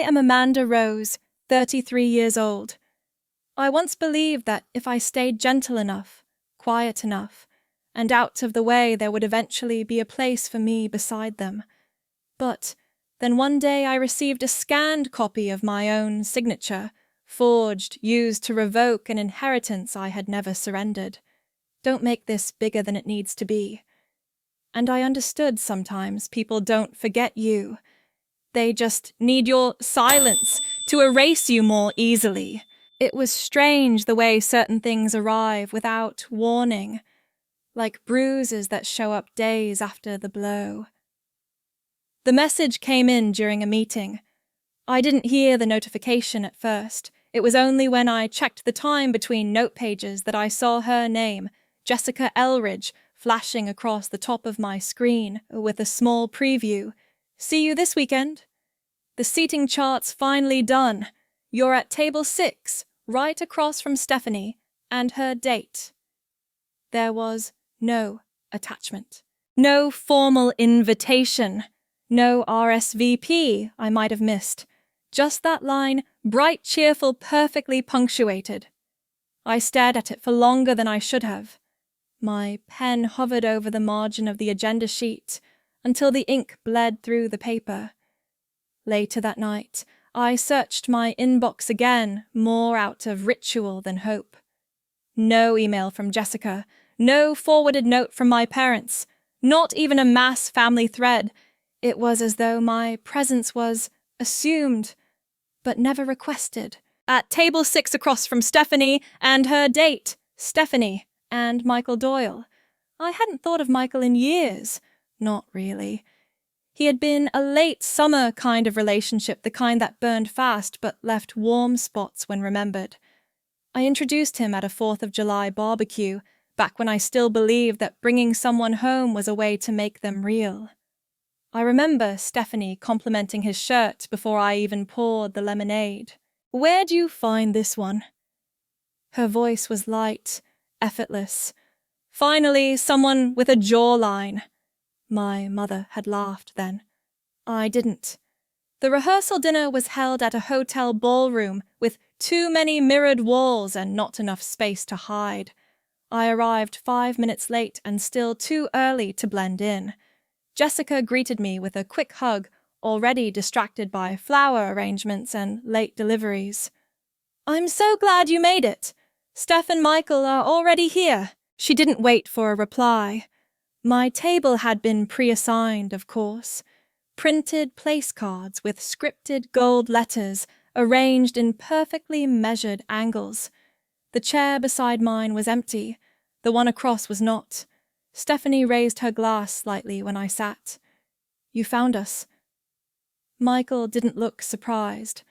am Amanda Rose, 33 years old. I once believed that if I stayed gentle enough, quiet enough, and out of the way, there would eventually be a place for me beside them. But then one day I received a scanned copy of my own signature, forged, used to revoke an inheritance I had never surrendered. Don't make this bigger than it needs to be. And I understood sometimes people don't forget you. They just need your silence to erase you more easily. It was strange the way certain things arrive without warning, like bruises that show up days after the blow. The message came in during a meeting. I didn't hear the notification at first. It was only when I checked the time between note pages that I saw her name, Jessica Elridge, flashing across the top of my screen with a small preview. See you this weekend. The seating chart's finally done. You're at table 6, right across from Stephanie and her date. There was no attachment. No formal invitation. No RSVP I might have missed. Just that line, bright, cheerful, perfectly punctuated. I stared at it for longer than I should have. My pen hovered over the margin of the agenda sheet until the ink bled through the paper. Later that night, I searched my inbox again, more out of ritual than hope. No email from Jessica, no forwarded note from my parents, not even a mass family thread. It was as though my presence was assumed, but never requested. At table 6 across from Stephanie and her date, Stephanie and Michael Doyle. I hadn't thought of Michael in years. Not really. He had been a late summer kind of relationship, the kind that burned fast but left warm spots when remembered. I introduced him at a 4th of July barbecue, back when I still believed that bringing someone home was a way to make them real. I remember Stephanie complimenting his shirt before I even poured the lemonade. "Where'd you find this one?" Her voice was light, effortless. Finally, someone with a jawline. My mother had laughed then. I didn't. The rehearsal dinner was held at a hotel ballroom with too many mirrored walls and not enough space to hide. I arrived 5 minutes late and still too early to blend in. Jessica greeted me with a quick hug, already distracted by flower arrangements and late deliveries. "I'm so glad you made it. Steph and Michael are already here." She didn't wait for a reply. My table had been pre-assigned, of course. Printed place cards with scripted gold letters arranged in perfectly measured angles. The chair beside mine was empty. The one across was not. Stephanie raised her glass slightly when I sat. "You found us." Michael didn't look surprised.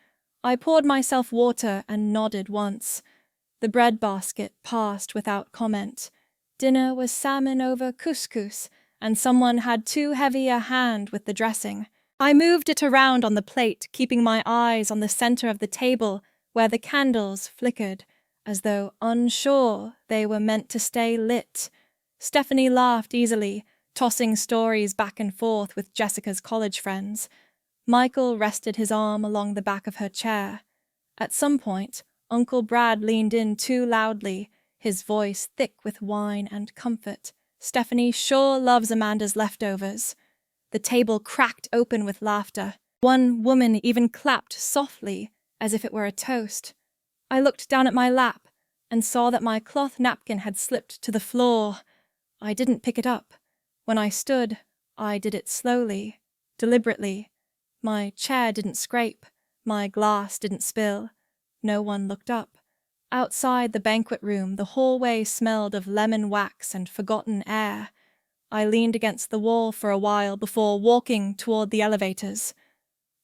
I poured myself water and nodded once. The bread basket passed without comment. Dinner was salmon over couscous, and someone had too heavy a hand with the dressing. I moved it around on the plate, keeping my eyes on the center of the table where the candles flickered, as though unsure they were meant to stay lit. Stephanie laughed easily, tossing stories back and forth with Jessica's college friends. Michael rested his arm along the back of her chair. At some point, Uncle Brad leaned in too loudly, his voice thick with wine and comfort. "Stephanie sure loves Amanda's leftovers." The table cracked open with laughter. One woman even clapped softly, as if it were a toast. I looked down at my lap and saw that my cloth napkin had slipped to the floor. I didn't pick it up. When I stood, I did it slowly, deliberately. My chair didn't scrape. My glass didn't spill. No one looked up. Outside the banquet room, the hallway smelled of lemon wax and forgotten air. I leaned against the wall for a while before walking toward the elevators.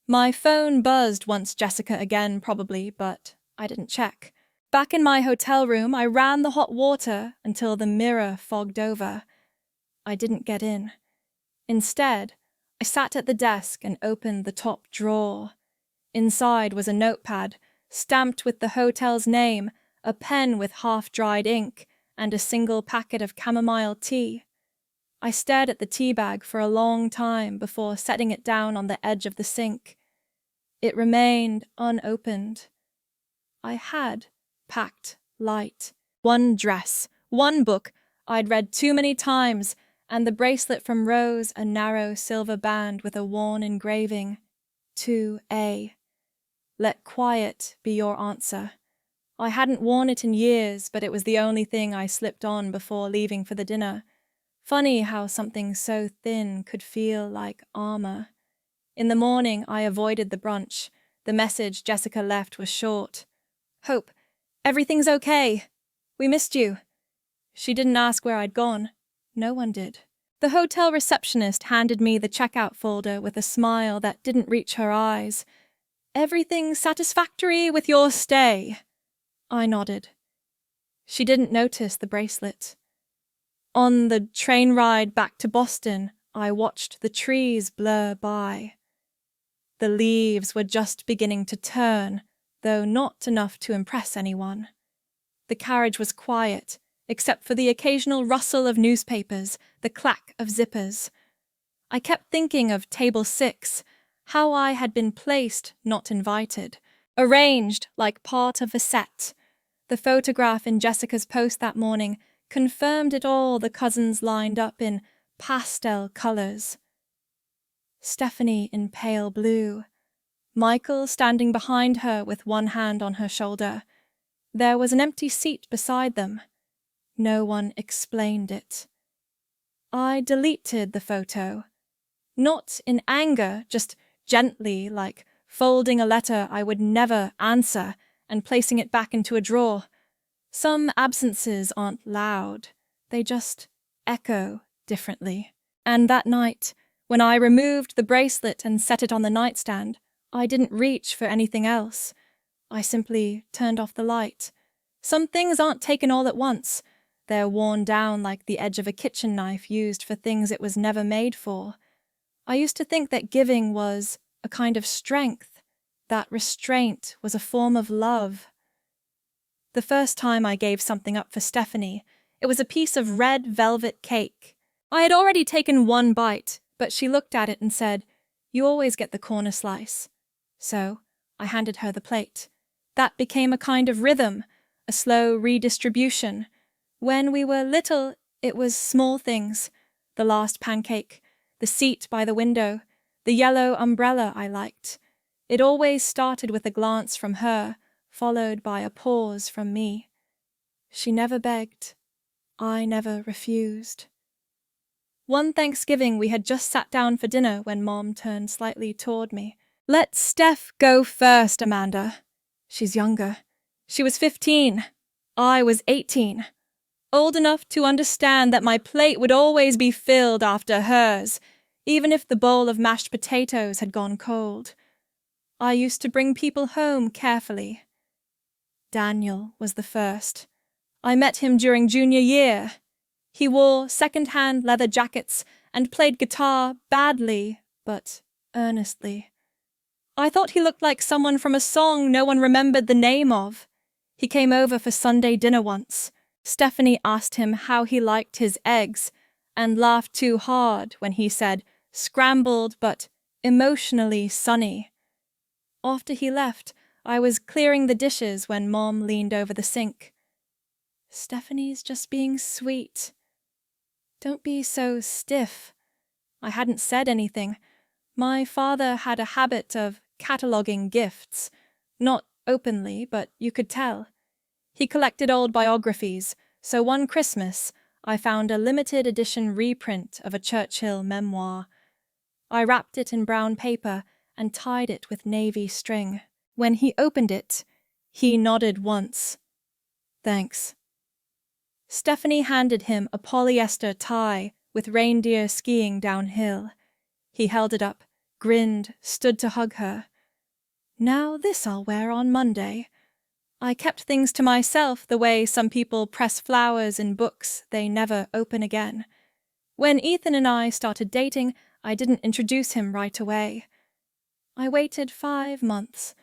My phone buzzed once Jessica again, probably, but I didn't check. Back in my hotel room, I ran the hot water until the mirror fogged over. I didn't get in. Instead, I sat at the desk and opened the top drawer. Inside was a notepad, stamped with the hotel's name, a pen with half-dried ink, and a single packet of chamomile tea. I stared at the tea bag for a long time before setting it down on the edge of the sink. It remained unopened. I had packed light. One dress, one book I'd read too many times, and the bracelet from Rose, a narrow silver band with a worn engraving, to A. Let quiet be your answer. I hadn't worn it in years, but it was the only thing I slipped on before leaving for the dinner. Funny how something so thin could feel like armor. In the morning, I avoided the brunch. The message Jessica left was short. Hope, everything's okay. We missed you. She didn't ask where I'd gone. No one did. The hotel receptionist handed me the checkout folder with a smile that didn't reach her eyes. Everything satisfactory with your stay? I nodded. She didn't notice the bracelet. On the train ride back to Boston, I watched the trees blur by. The leaves were just beginning to turn, though not enough to impress anyone. The carriage was quiet, except for the occasional rustle of newspapers, the clack of zippers. I kept thinking of Table 6, how I had been placed, not invited, arranged like part of a set. The photograph in Jessica's post that morning confirmed it all, the cousins lined up in pastel colours. Stephanie in pale blue, Michael standing behind her with one hand on her shoulder. There was an empty seat beside them. No one explained it. I deleted the photo. Not in anger, just gently, like folding a letter I would never answer and placing it back into a drawer. Some absences aren't loud. They just echo differently. And that night, when I removed the bracelet and set it on the nightstand, I didn't reach for anything else. I simply turned off the light. Some things aren't taken all at once. They're worn down like the edge of a kitchen knife used for things it was never made for. I used to think that giving was a kind of strength, that restraint was a form of love. The first time I gave something up for Stephanie, it was a piece of red velvet cake. I had already taken one bite, but she looked at it and said, "You always get the corner slice." So I handed her the plate. That became a kind of rhythm, a slow redistribution. When we were little, it was small things. The last pancake, the seat by the window, the yellow umbrella I liked. It always started with a glance from her, followed by a pause from me. She never begged. I never refused. One Thanksgiving we had just sat down for dinner when Mom turned slightly toward me. "Let Steph go first, Amanda. She's younger. She was 15. I was 18. Old enough to understand that my plate would always be filled after hers, even if the bowl of mashed potatoes had gone cold. I used to bring people home carefully. Daniel was the first. I met him during junior year. He wore second-hand leather jackets and played guitar badly, but earnestly. I thought he looked like someone from a song no one remembered the name of. He came over for Sunday dinner once. Stephanie asked him how he liked his eggs and laughed too hard when he said scrambled but emotionally sunny. After he left, I was clearing the dishes when Mom leaned over the sink. "Stephanie's just being sweet. Don't be so stiff." I hadn't said anything. My father had a habit of cataloguing gifts. Not openly, but you could tell. He collected old biographies, so one Christmas I found a limited edition reprint of a Churchill memoir. I wrapped it in brown paper and tied it with navy string. When he opened it, he nodded once. "Thanks." Stephanie handed him a polyester tie with reindeer skiing downhill. He held it up, grinned, stood to hug her. "Now this I'll wear on Monday." I kept things to myself the way some people press flowers in books they never open again. When Ethan and I started dating, I didn't introduce him right away. I waited 5 months.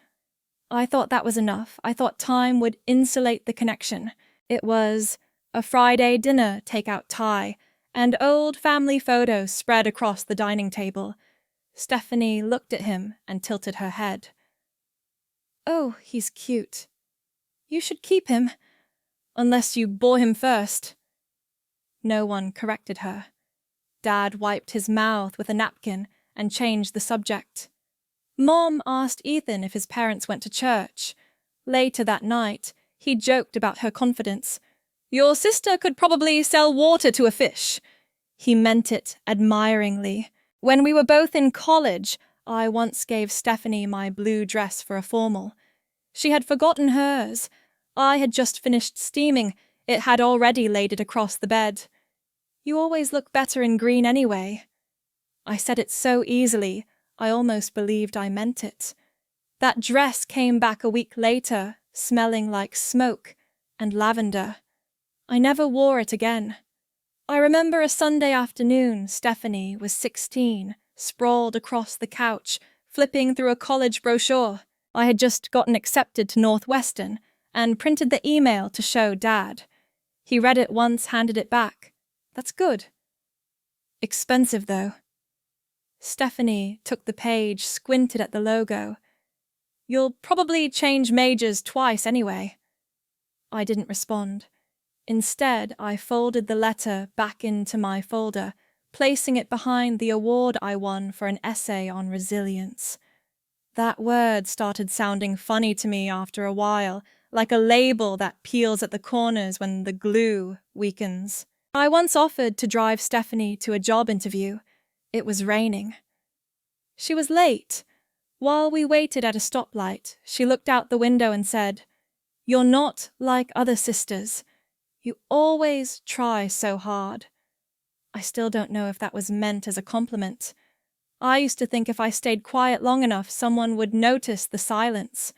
I thought that was enough. I thought time would insulate the connection. It was a Friday dinner take-out tie and old family photos spread across the dining table. Stephanie looked at him and tilted her head. Oh, he's cute. You should keep him, unless you bore him first. No one corrected her. Dad wiped his mouth with a napkin and changed the subject. Mom asked Ethan if his parents went to church. Later that night, he joked about her confidence. Your sister could probably sell water to a fish. He meant it admiringly. When we were both in college, I once gave Stephanie my blue dress for a formal. She had forgotten hers. I had just finished steaming. It had already laid it across the bed. You always look better in green anyway. I said it so easily, I almost believed I meant it. That dress came back a week later, smelling like smoke and lavender. I never wore it again. I remember a Sunday afternoon, Stephanie was 16, sprawled across the couch, flipping through a college brochure. I had just gotten accepted to Northwestern and printed the email to show Dad. He read it once, handed it back. That's good. Expensive, though. Stephanie took the page, squinted at the logo. You'll probably change majors twice anyway. I didn't respond. Instead, I folded the letter back into my folder, placing it behind the award I won for an essay on resilience. That word started sounding funny to me after a while, like a label that peels at the corners when the glue weakens. I once offered to drive Stephanie to a job interview. It was raining. She was late. While we waited at a stoplight, she looked out the window and said, "You're not like other sisters. You always try so hard." I still don't know if that was meant as a compliment. I used to think if I stayed quiet long enough, someone would notice the silence.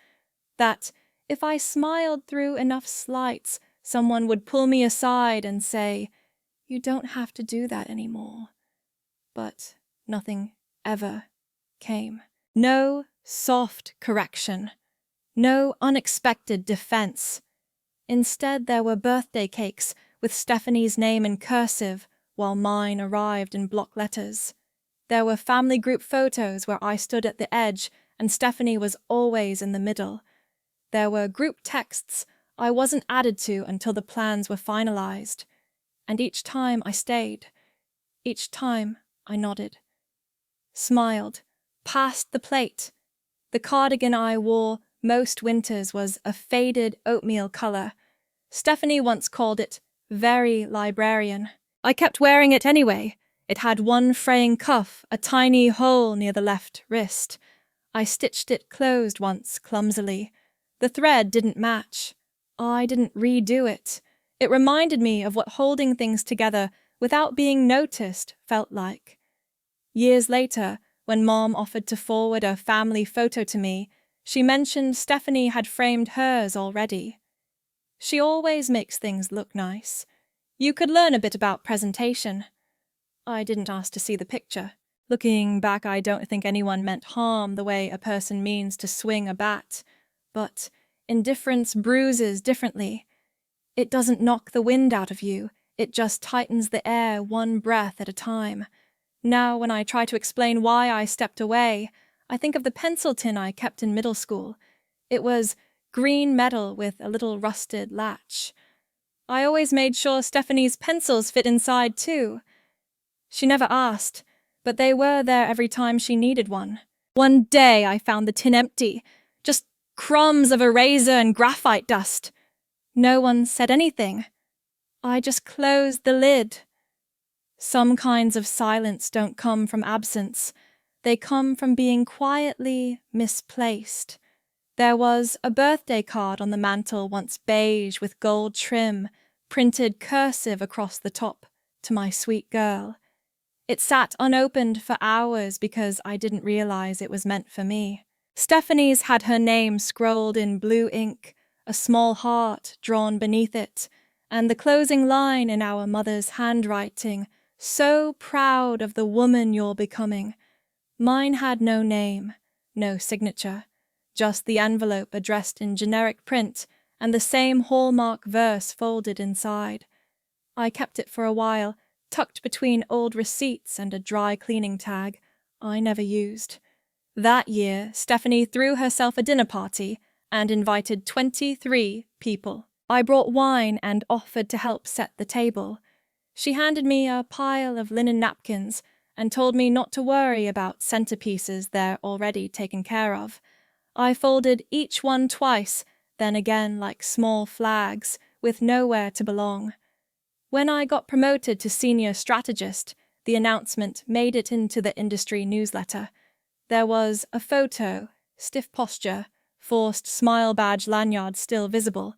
That if I smiled through enough slights, someone would pull me aside and say, "You don't have to do that anymore." But nothing ever came. No soft correction. No unexpected defense. Instead, there were birthday cakes with Stephanie's name in cursive, while mine arrived in block letters. There were family group photos where I stood at the edge and Stephanie was always in the middle. There were group texts I wasn't added to until the plans were finalized. And each time I stayed. Each time I nodded. Smiled. Passed the plate. The cardigan I wore most winters was a faded oatmeal color. Stephanie once called it very librarian. I kept wearing it anyway. It had one fraying cuff, a tiny hole near the left wrist. I stitched it closed once, clumsily. The thread didn't match. I didn't redo it. It reminded me of what holding things together without being noticed felt like. Years later, when Mom offered to forward a family photo to me, she mentioned Stephanie had framed hers already. She always makes things look nice. You could learn a bit about presentation. I didn't ask to see the picture. Looking back, I don't think anyone meant harm the way a person means to swing a bat. But indifference bruises differently. It doesn't knock the wind out of you. It just tightens the air one breath at a time. Now, when I try to explain why I stepped away, I think of the pencil tin I kept in middle school. It was green metal with a little rusted latch. I always made sure Stephanie's pencils fit inside, too. She never asked, but they were there every time she needed one. One day I found the tin empty, just crumbs of eraser and graphite dust. No one said anything. I just closed the lid. Some kinds of silence don't come from absence. They come from being quietly misplaced. There was a birthday card on the mantel, once beige with gold trim, printed cursive across the top, to my sweet girl. It sat unopened for hours because I didn't realize it was meant for me. Stephanie's had her name scrolled in blue ink, a small heart drawn beneath it, and the closing line in our mother's handwriting, "So proud of the woman you're becoming." Mine had no name, no signature, just the envelope addressed in generic print and the same hallmark verse folded inside. I kept it for a while, tucked between old receipts and a dry cleaning tag I never used. That year, Stephanie threw herself a dinner party, and invited 23 people. I brought wine and offered to help set the table. She handed me a pile of linen napkins and told me not to worry about centerpieces they're already taken care of. I folded each one twice, then again like small flags, with nowhere to belong. When I got promoted to senior strategist, the announcement made it into the industry newsletter. There was a photo, stiff posture, forced smile badge lanyard still visible.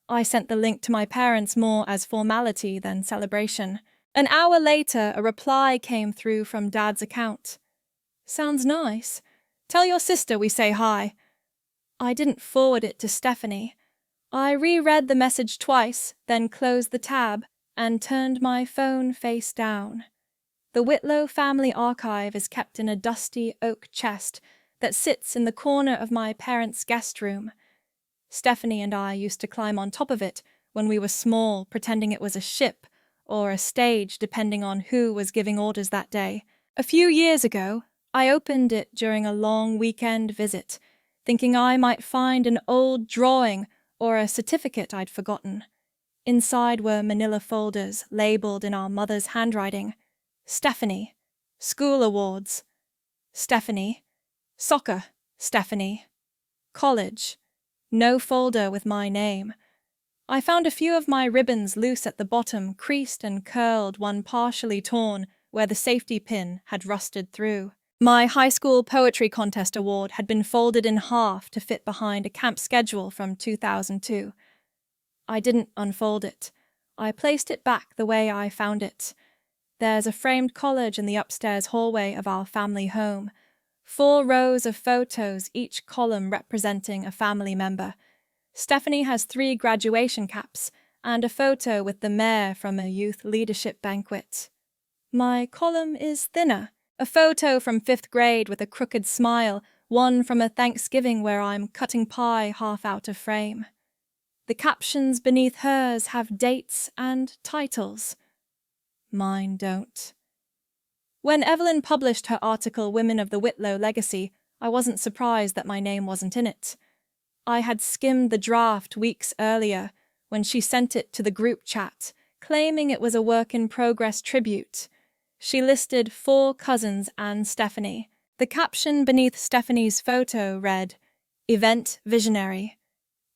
I sent the link to my parents more as formality than celebration. An hour later, a reply came through from Dad's account. "Sounds nice. Tell your sister we say hi." I didn't forward it to Stephanie. I reread the message twice, then closed the tab and turned my phone face down. The Whitlow family archive is kept in a dusty oak chest that sits in the corner of my parents' guest room. Stephanie and I used to climb on top of it when we were small, pretending it was a ship or a stage depending on who was giving orders that day. A few years ago, I opened it during a long weekend visit, thinking I might find an old drawing or a certificate I'd forgotten. Inside were manila folders labeled in our mother's handwriting. Stephanie, school awards. Stephanie, soccer, Stephanie. College, no folder with my name. I found a few of my ribbons loose at the bottom, creased and curled, one partially torn where the safety pin had rusted through. My high school poetry contest award had been folded in half to fit behind a camp schedule from 2002. I didn't unfold it. I placed it back the way I found it. There's a framed collage in the upstairs hallway of our family home. 4 rows of photos, each column representing a family member. Stephanie has 3 graduation caps and a photo with the mayor from a youth leadership banquet. My column is thinner. A photo from 5th grade with a crooked smile, one from a Thanksgiving where I'm cutting pie half out of frame. The captions beneath hers have dates and titles. Mine don't. When Evelyn published her article Women of the Whitlow Legacy, I wasn't surprised that my name wasn't in it. I had skimmed the draft weeks earlier when she sent it to the group chat, claiming it was a work-in-progress tribute. She listed 4 cousins and Stephanie. The caption beneath Stephanie's photo read, "Event Visionary.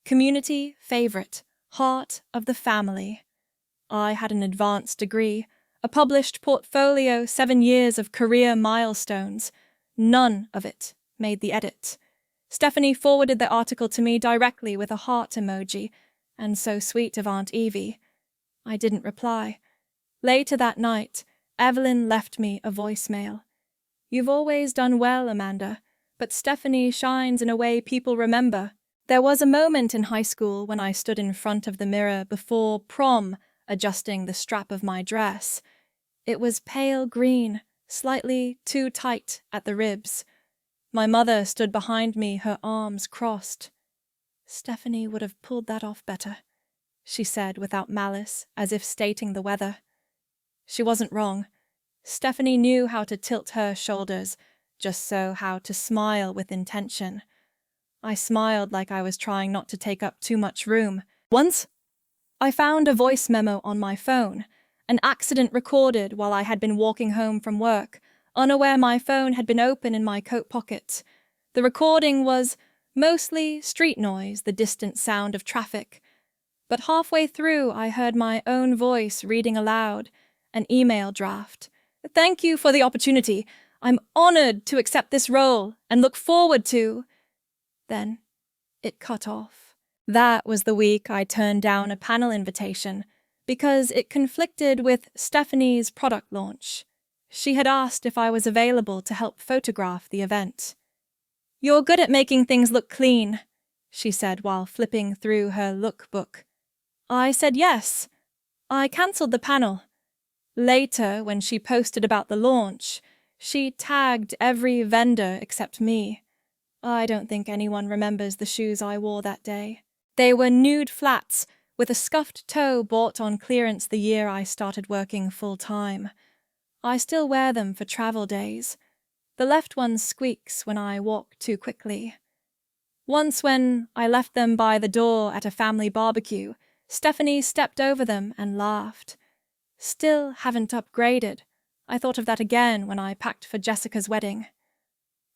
Community Favorite. Heart of the Family." I had an advanced degree, a published portfolio, 7 years of career milestones. None of it made the edit. Stephanie forwarded the article to me directly with a heart emoji, and so sweet of Aunt Evie. I didn't reply. Later that night, Evelyn left me a voicemail. "You've always done well, Amanda, but Stephanie shines in a way people remember." There was a moment in high school when I stood in front of the mirror before prom, adjusting the strap of my dress. It was pale green, slightly too tight at the ribs. My mother stood behind me, her arms crossed. "Stephanie would have pulled that off better," she said without malice, as if stating the weather. She wasn't wrong. Stephanie knew how to tilt her shoulders, just so how to smile with intention. I smiled like I was trying not to take up too much room. Once, I found a voice memo on my phone, an accident recorded while I had been walking home from work, unaware my phone had been open in my coat pocket. The recording was mostly street noise, the distant sound of traffic. But halfway through, I heard my own voice reading aloud, an email draft. "Thank you for the opportunity. I'm honored to accept this role and look forward to..." Then it cut off. That was the week I turned down a panel invitation because it conflicted with Stephanie's product launch. She had asked if I was available to help photograph the event. "You're good at making things look clean," she said while flipping through her lookbook. I said yes. I cancelled the panel. Later, when she posted about the launch, she tagged every vendor except me. I don't think anyone remembers the shoes I wore that day. They were nude flats with a scuffed toe bought on clearance the year I started working full-time. I still wear them for travel days. The left one squeaks when I walk too quickly. Once when I left them by the door at a family barbecue, Stephanie stepped over them and laughed. Still haven't upgraded. I thought of that again when I packed for Jessica's wedding.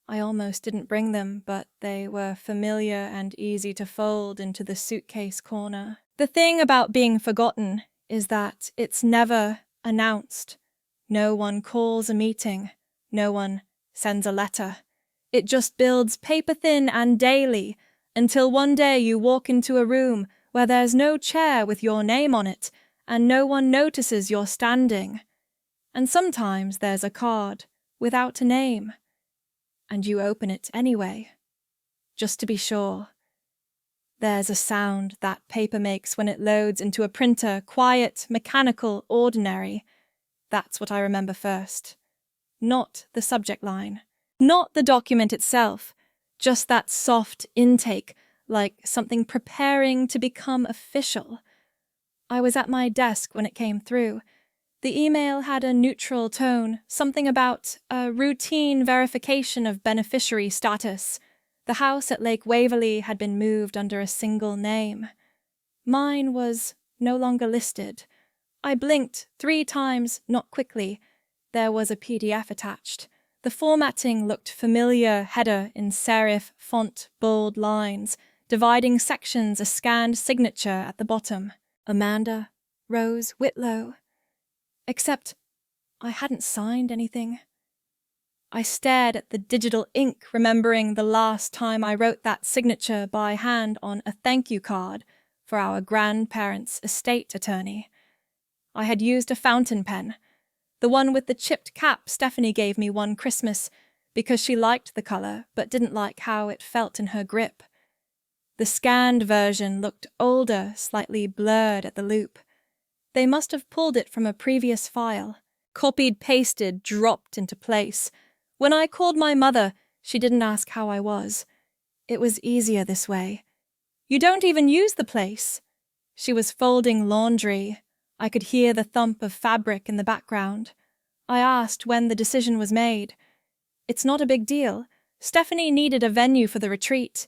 I almost didn't bring them, but they were familiar and easy to fold into the suitcase corner. The thing about being forgotten is that it's never announced. No one calls a meeting. No one sends a letter. It just builds paper-thin and daily until one day you walk into a room where there's no chair with your name on it and no one notices you're standing. And sometimes there's a card without a name. And you open it anyway, just to be sure. There's a sound that paper makes when it loads into a printer, quiet, mechanical, ordinary. That's what I remember first. Not the subject line. Not the document itself, just that soft intake, like something preparing to become official. I was at my desk when it came through. The email had a neutral tone, something about a routine verification of beneficiary status. The house at Lake Waverley had been moved under a single name. Mine was no longer listed. I blinked 3 times, not quickly. There was a PDF attached. The formatting looked familiar, header in serif font, bold lines, dividing sections, a scanned signature at the bottom. Amanda Rose Whitlow. Except I hadn't signed anything. I stared at the digital ink, remembering the last time I wrote that signature by hand on a thank you card for our grandparents' estate attorney. I had used a fountain pen, the one with the chipped cap Stephanie gave me one Christmas because she liked the color but didn't like how it felt in her grip. The scanned version looked older, slightly blurred at the loop. They must have pulled it from a previous file. Copied, pasted, dropped into place. When I called my mother, she didn't ask how I was. It was easier this way. You don't even use the place. She was folding laundry. I could hear the thump of fabric in the background. I asked when the decision was made. It's not a big deal. Stephanie needed a venue for the retreat.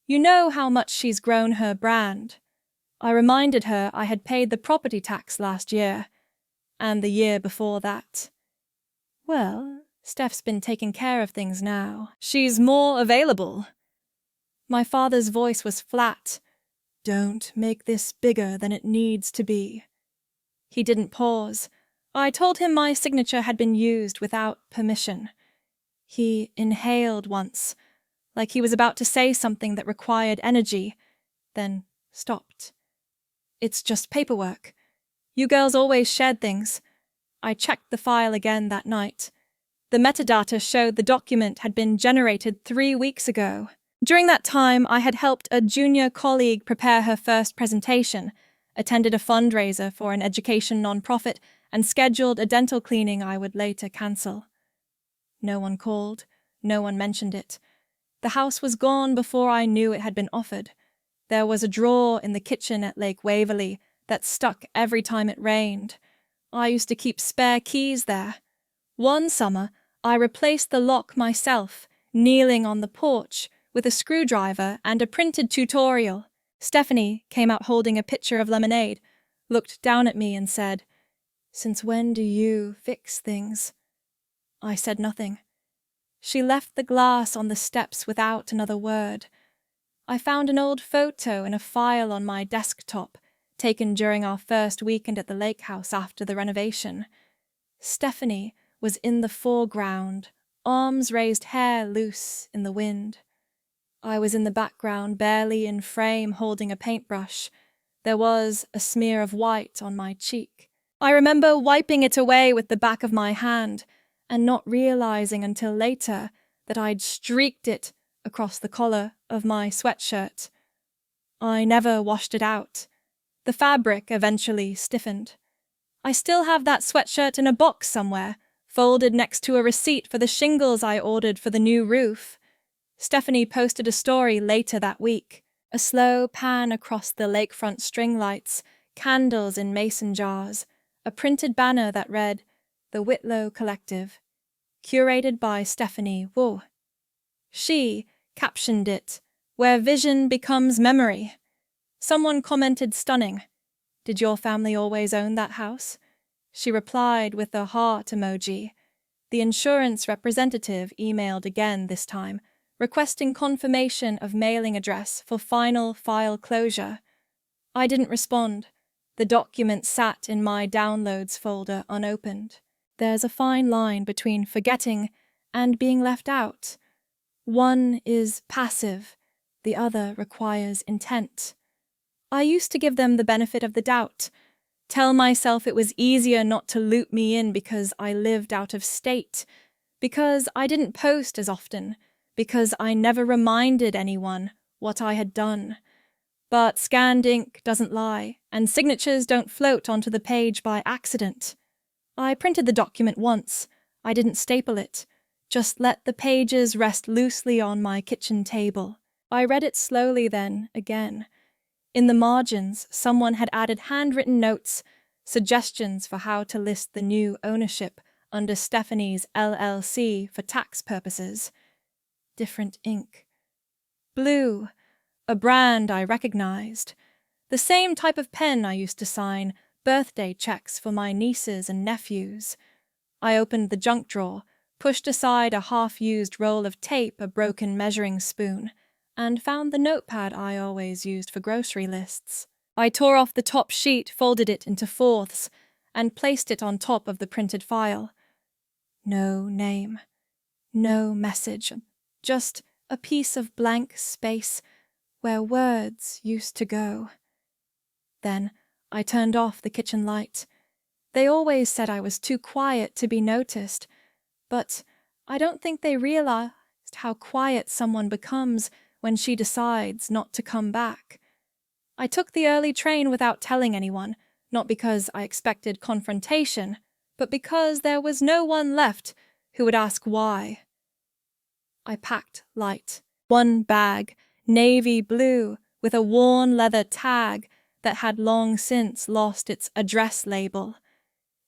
You know how much she's grown her brand. I reminded her I had paid the property tax last year, and the year before that. Well, Steph's been taking care of things now. She's more available. My father's voice was flat. Don't make this bigger than it needs to be. He didn't pause. I told him my signature had been used without permission. He inhaled once, like he was about to say something that required energy, then stopped. It's just paperwork. You girls always shared things. I checked the file again that night. The metadata showed the document had been generated 3 weeks ago. During that time, I had helped a junior colleague prepare her first presentation, attended a fundraiser for an education nonprofit, and scheduled a dental cleaning I would later cancel. No one called. No one mentioned it. The house was gone before I knew it had been offered. There was a drawer in the kitchen at Lake Waverley that stuck every time it rained. I used to keep spare keys there. One summer, I replaced the lock myself, kneeling on the porch with a screwdriver and a printed tutorial. Stephanie came out holding a pitcher of lemonade, looked down at me and said, "Since when do you fix things?" I said nothing. She left the glass on the steps without another word. I found an old photo in a file on my desktop, taken during our first weekend at the lake house after the renovation. Stephanie was in the foreground, arms raised, hair loose in the wind. I was in the background, barely in frame, holding a paintbrush. There was a smear of white on my cheek. I remember wiping it away with the back of my hand and not realizing until later that I'd streaked it across the collar of my sweatshirt. I never washed it out. The fabric eventually stiffened. I still have that sweatshirt in a box somewhere, folded next to a receipt for the shingles I ordered for the new roof. Stephanie posted a story later that week. A slow pan across the lakefront string lights, candles in mason jars, a printed banner that read, "The Whitlow Collective," curated by Stephanie Wu. She captioned it, where vision becomes memory. Someone commented stunning. Did your family always own that house? She replied with a heart emoji. The insurance representative emailed again this time, requesting confirmation of mailing address for final file closure. I didn't respond. The document sat in my downloads folder unopened. There's a fine line between forgetting and being left out. One is passive, the other requires intent. I used to give them the benefit of the doubt, tell myself it was easier not to loop me in because I lived out of state, because I didn't post as often, because I never reminded anyone what I had done. But scanned ink doesn't lie, and signatures don't float onto the page by accident. I printed the document once. I didn't staple it, just let the pages rest loosely on my kitchen table. I read it slowly then, again. In the margins, someone had added handwritten notes, suggestions for how to list the new ownership under Stephanie's LLC for tax purposes. Different ink. Blue, a brand I recognized. The same type of pen I used to sign birthday checks for my nieces and nephews. I opened the junk drawer, pushed aside a half-used roll of tape, a broken measuring spoon, and found the notepad I always used for grocery lists. I tore off the top sheet, folded it into fourths, and placed it on top of the printed file. No name, no message, just a piece of blank space where words used to go. Then I turned off the kitchen light. They always said I was too quiet to be noticed, but I don't think they realized how quiet someone becomes when she decides not to come back. I took the early train without telling anyone, not because I expected confrontation, but because there was no one left who would ask why. I packed light. One bag, navy blue, with a worn leather tag that had long since lost its address label.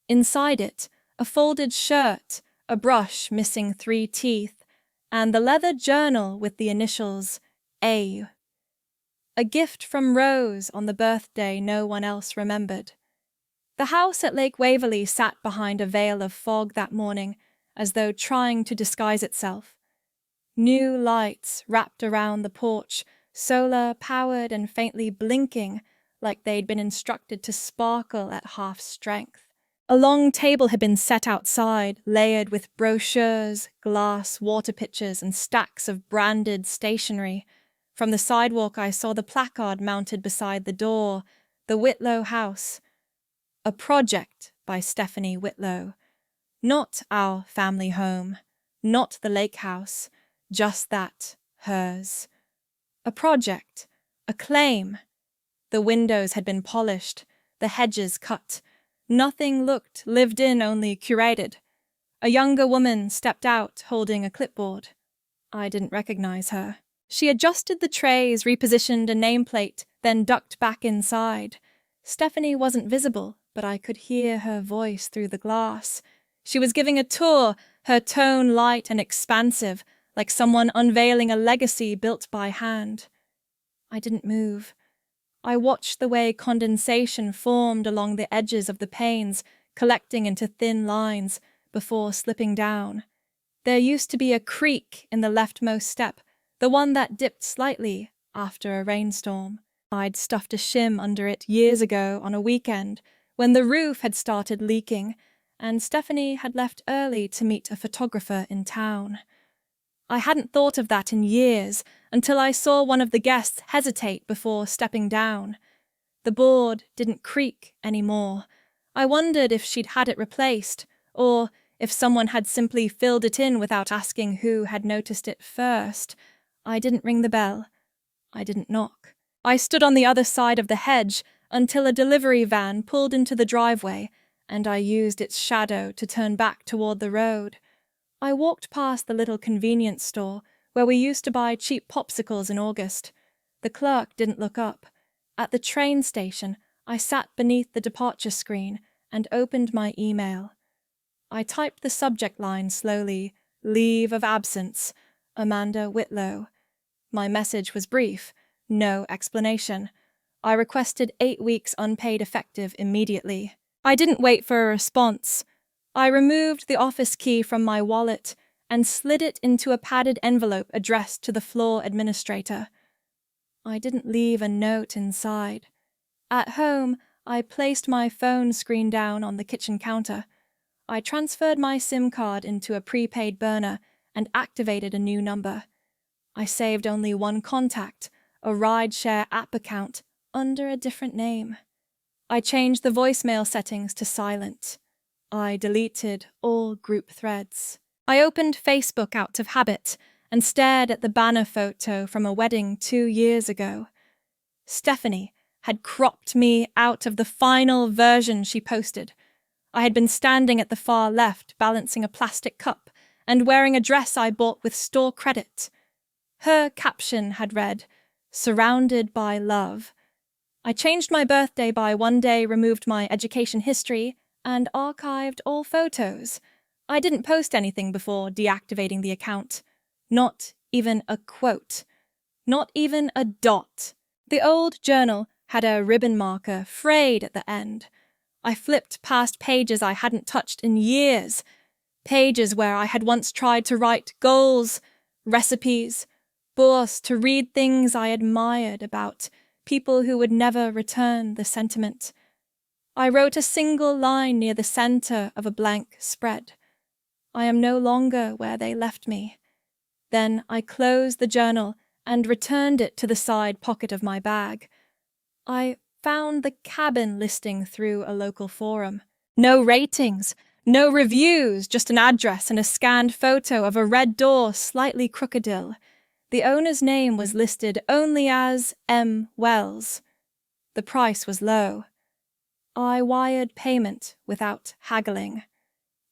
Inside it, a folded shirt, a brush missing 3 teeth, and the leather journal with the initials A. A gift from Rose on the birthday no one else remembered. The house at Lake Waverley sat behind a veil of fog that morning, as though trying to disguise itself. New lights wrapped around the porch, solar-powered and faintly blinking, like they'd been instructed to sparkle at half-strength. A long table had been set outside, layered with brochures, glass water pitchers, and stacks of branded stationery. From the sidewalk I saw the placard mounted beside the door, the Whitlow House. A project by Stephanie Whitlow. Not our family home, not the lake house, just that, hers. A project, a claim. The windows had been polished, the hedges cut. Nothing looked lived in, only curated. A younger woman stepped out, holding a clipboard. I didn't recognize her. She adjusted the trays, repositioned a nameplate, then ducked back inside. Stephanie wasn't visible, but I could hear her voice through the glass. She was giving a tour, her tone light and expansive, like someone unveiling a legacy built by hand. I didn't move. I watched the way condensation formed along the edges of the panes, collecting into thin lines before slipping down. There used to be a creak in the leftmost step, the one that dipped slightly after a rainstorm. I'd stuffed a shim under it years ago on a weekend when the roof had started leaking, and Stephanie had left early to meet a photographer in town. I hadn't thought of that in years until I saw one of the guests hesitate before stepping down. The board didn't creak anymore. I wondered if she'd had it replaced, or if someone had simply filled it in without asking who had noticed it first. I didn't ring the bell. I didn't knock. I stood on the other side of the hedge until a delivery van pulled into the driveway, and I used its shadow to turn back toward the road. I walked past the little convenience store where we used to buy cheap popsicles in August. The clerk didn't look up. At the train station, I sat beneath the departure screen and opened my email. I typed the subject line slowly, "Leave of absence, Amanda Whitlow." My message was brief, no explanation. I requested 8 weeks unpaid effective immediately. I didn't wait for a response. I removed the office key from my wallet and slid it into a padded envelope addressed to the floor administrator. I didn't leave a note inside. At home, I placed my phone screen down on the kitchen counter. I transferred my SIM card into a prepaid burner and activated a new number. I saved only one contact, a rideshare app account, under a different name. I changed the voicemail settings to silent. I deleted all group threads. I opened Facebook out of habit and stared at the banner photo from a wedding 2 years ago. Stephanie had cropped me out of the final version she posted. I had been standing at the far left, balancing a plastic cup and wearing a dress I bought with store credit. Her caption had read, "Surrounded by love." I changed my birthday by 1 day, removed my education history, and archived all photos. I didn't post anything before deactivating the account. Not even a quote. Not even a dot. The old journal had a ribbon marker frayed at the end. I flipped past pages I hadn't touched in years. Pages where I had once tried to write goals, recipes, forced to read things I admired about people who would never return the sentiment. I wrote a single line near the center of a blank spread. I am no longer where they left me. Then I closed the journal and returned it to the side pocket of my bag. I found the cabin listing through a local forum. No ratings, no reviews, just an address and a scanned photo of a red door slightly crookedill. The owner's name was listed only as M. Wells. The price was low. I wired payment without haggling.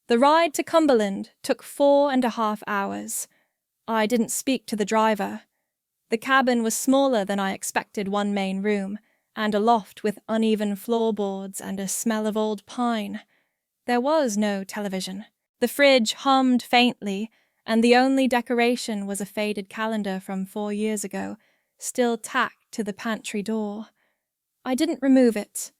The ride to Cumberland took 4.5 hours. I didn't speak to the driver. The cabin was smaller than I expected, one main room, and a loft with uneven floorboards and a smell of old pine. There was no television. The fridge hummed faintly, and the only decoration was a faded calendar from 4 years ago, still tacked to the pantry door. I didn't remove it.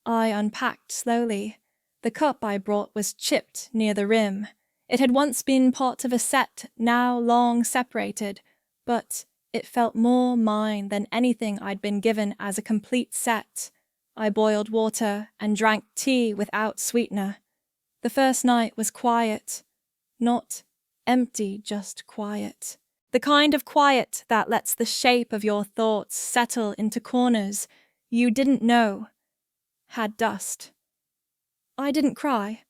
I unpacked slowly. The cup I brought was chipped near the rim. It had once been part of a set, now long separated, but it felt more mine than anything I'd been given as a complete set. I boiled water and drank tea without sweetener. The first night was quiet. Not empty, just quiet. The kind of quiet that lets the shape of your thoughts settle into corners you didn't know had dust. I didn't cry.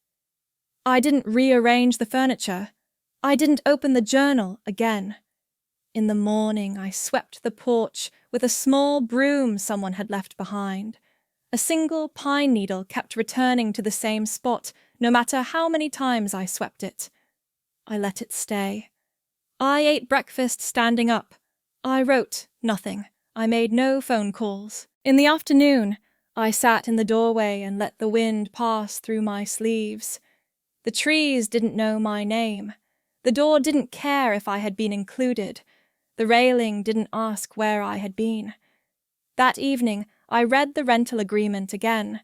I didn't rearrange the furniture. I didn't open the journal again. In the morning, I swept the porch with a small broom someone had left behind. A single pine needle kept returning to the same spot, no matter how many times I swept it. I let it stay. I ate breakfast standing up. I wrote nothing. I made no phone calls. In the afternoon, I sat in the doorway and let the wind pass through my sleeves. The trees didn't know my name. The door didn't care if I had been included. The railing didn't ask where I had been. That evening, I read the rental agreement again.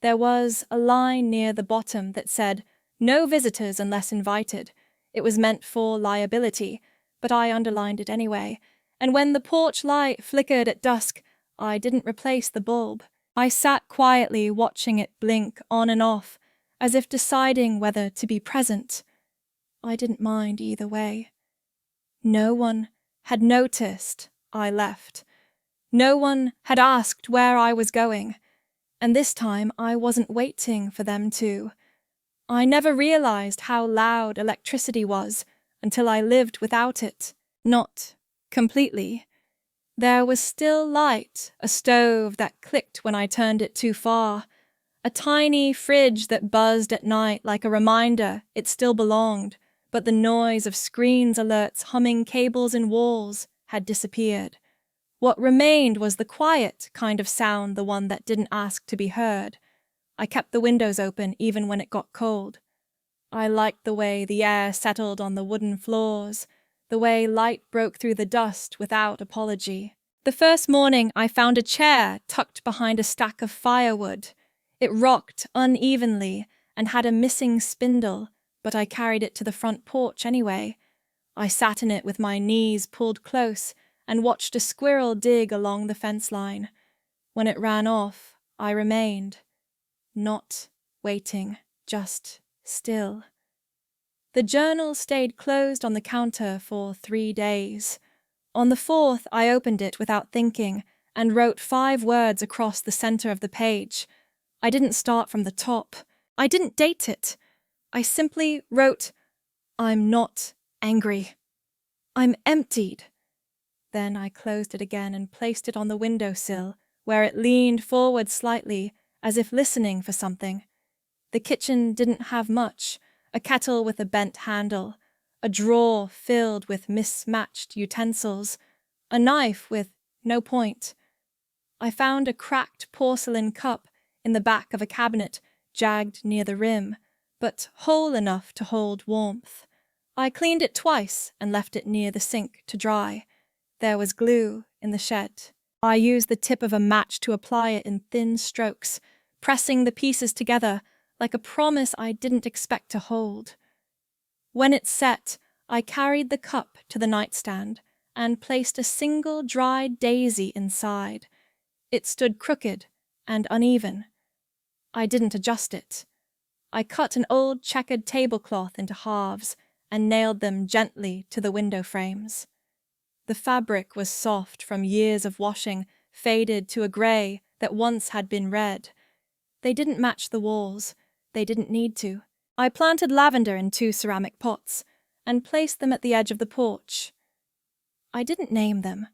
There was a line near the bottom that said, "No visitors unless invited." It was meant for liability, but I underlined it anyway, and when the porch light flickered at dusk, I didn't replace the bulb. I sat quietly watching it blink on and off, as if deciding whether to be present. I didn't mind either way. No one had noticed I left. No one had asked where I was going, and this time I wasn't waiting for them to. I never realized how loud electricity was until I lived without it. Not completely. There was still light, a stove that clicked when I turned it too far, a tiny fridge that buzzed at night like a reminder it still belonged, but the noise of screens alerts humming cables and walls had disappeared. What remained was the quiet kind of sound, the one that didn't ask to be heard. I kept the windows open even when it got cold. I liked the way the air settled on the wooden floors, the way light broke through the dust without apology. The first morning I found a chair tucked behind a stack of firewood. It rocked unevenly and had a missing spindle, but I carried it to the front porch anyway. I sat in it with my knees pulled close and watched a squirrel dig along the fence line. When it ran off, I remained, not waiting, just still. The journal stayed closed on the counter for 3 days. On the 4th, I opened it without thinking and wrote 5 words across the center of the page. I didn't start from the top. I didn't date it. I simply wrote, "I'm not angry. I'm emptied." Then I closed it again and placed it on the windowsill, where it leaned forward slightly, as if listening for something. The kitchen didn't have much: a kettle with a bent handle, a drawer filled with mismatched utensils, a knife with no point. I found a cracked porcelain cup in the back of a cabinet, jagged near the rim, but whole enough to hold warmth. I cleaned it twice and left it near the sink to dry. There was glue in the shed. I used the tip of a match to apply it in thin strokes, pressing the pieces together like a promise I didn't expect to hold. When it set, I carried the cup to the nightstand and placed a single dried daisy inside. It stood crooked and uneven. I didn't adjust it. I cut an old checkered tablecloth into halves and nailed them gently to the window frames. The fabric was soft from years of washing, faded to a grey that once had been red. They didn't match the walls. They didn't need to. I planted lavender in 2 ceramic pots and placed them at the edge of the porch. I didn't name them.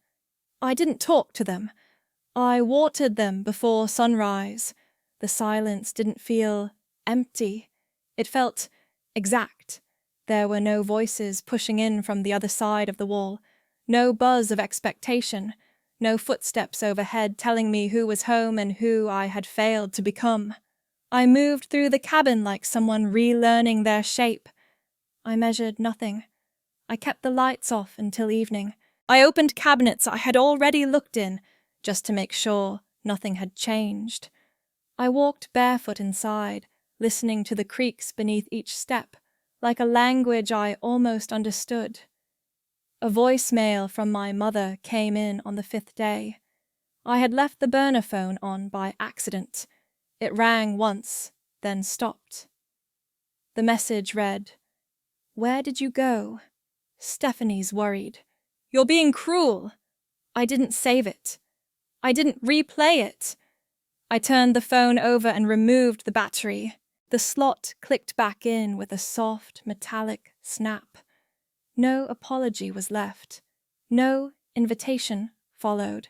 I didn't talk to them. I watered them before sunrise. The silence didn't feel empty. It felt exact. There were no voices pushing in from the other side of the wall, no buzz of expectation, no footsteps overhead telling me who was home and who I had failed to become. I moved through the cabin like someone relearning their shape. I measured nothing. I kept the lights off until evening. I opened cabinets I had already looked in, just to make sure nothing had changed. I walked barefoot inside, listening to the creaks beneath each step, like a language I almost understood. A voicemail from my mother came in on the 5th day. I had left the burner phone on by accident. It rang once, then stopped. The message read, "Where did you go? Stephanie's worried. You're being cruel." I didn't save it. I didn't replay it. I turned the phone over and removed the battery. The slot clicked back in with a soft, metallic snap. No apology was left. No invitation followed.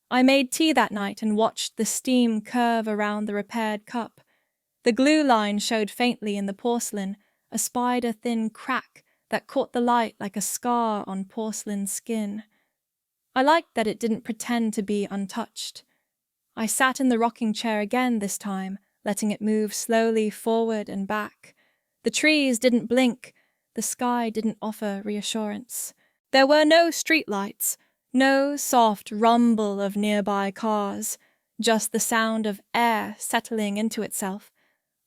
I made tea that night and watched the steam curve around the repaired cup. The glue line showed faintly in the porcelain, a spider-thin crack that caught the light like a scar on porcelain skin. I liked that it didn't pretend to be untouched. I sat in the rocking chair again this time, letting it move slowly forward and back. The trees didn't blink. The sky didn't offer reassurance. There were no streetlights, no soft rumble of nearby cars, just the sound of air settling into itself.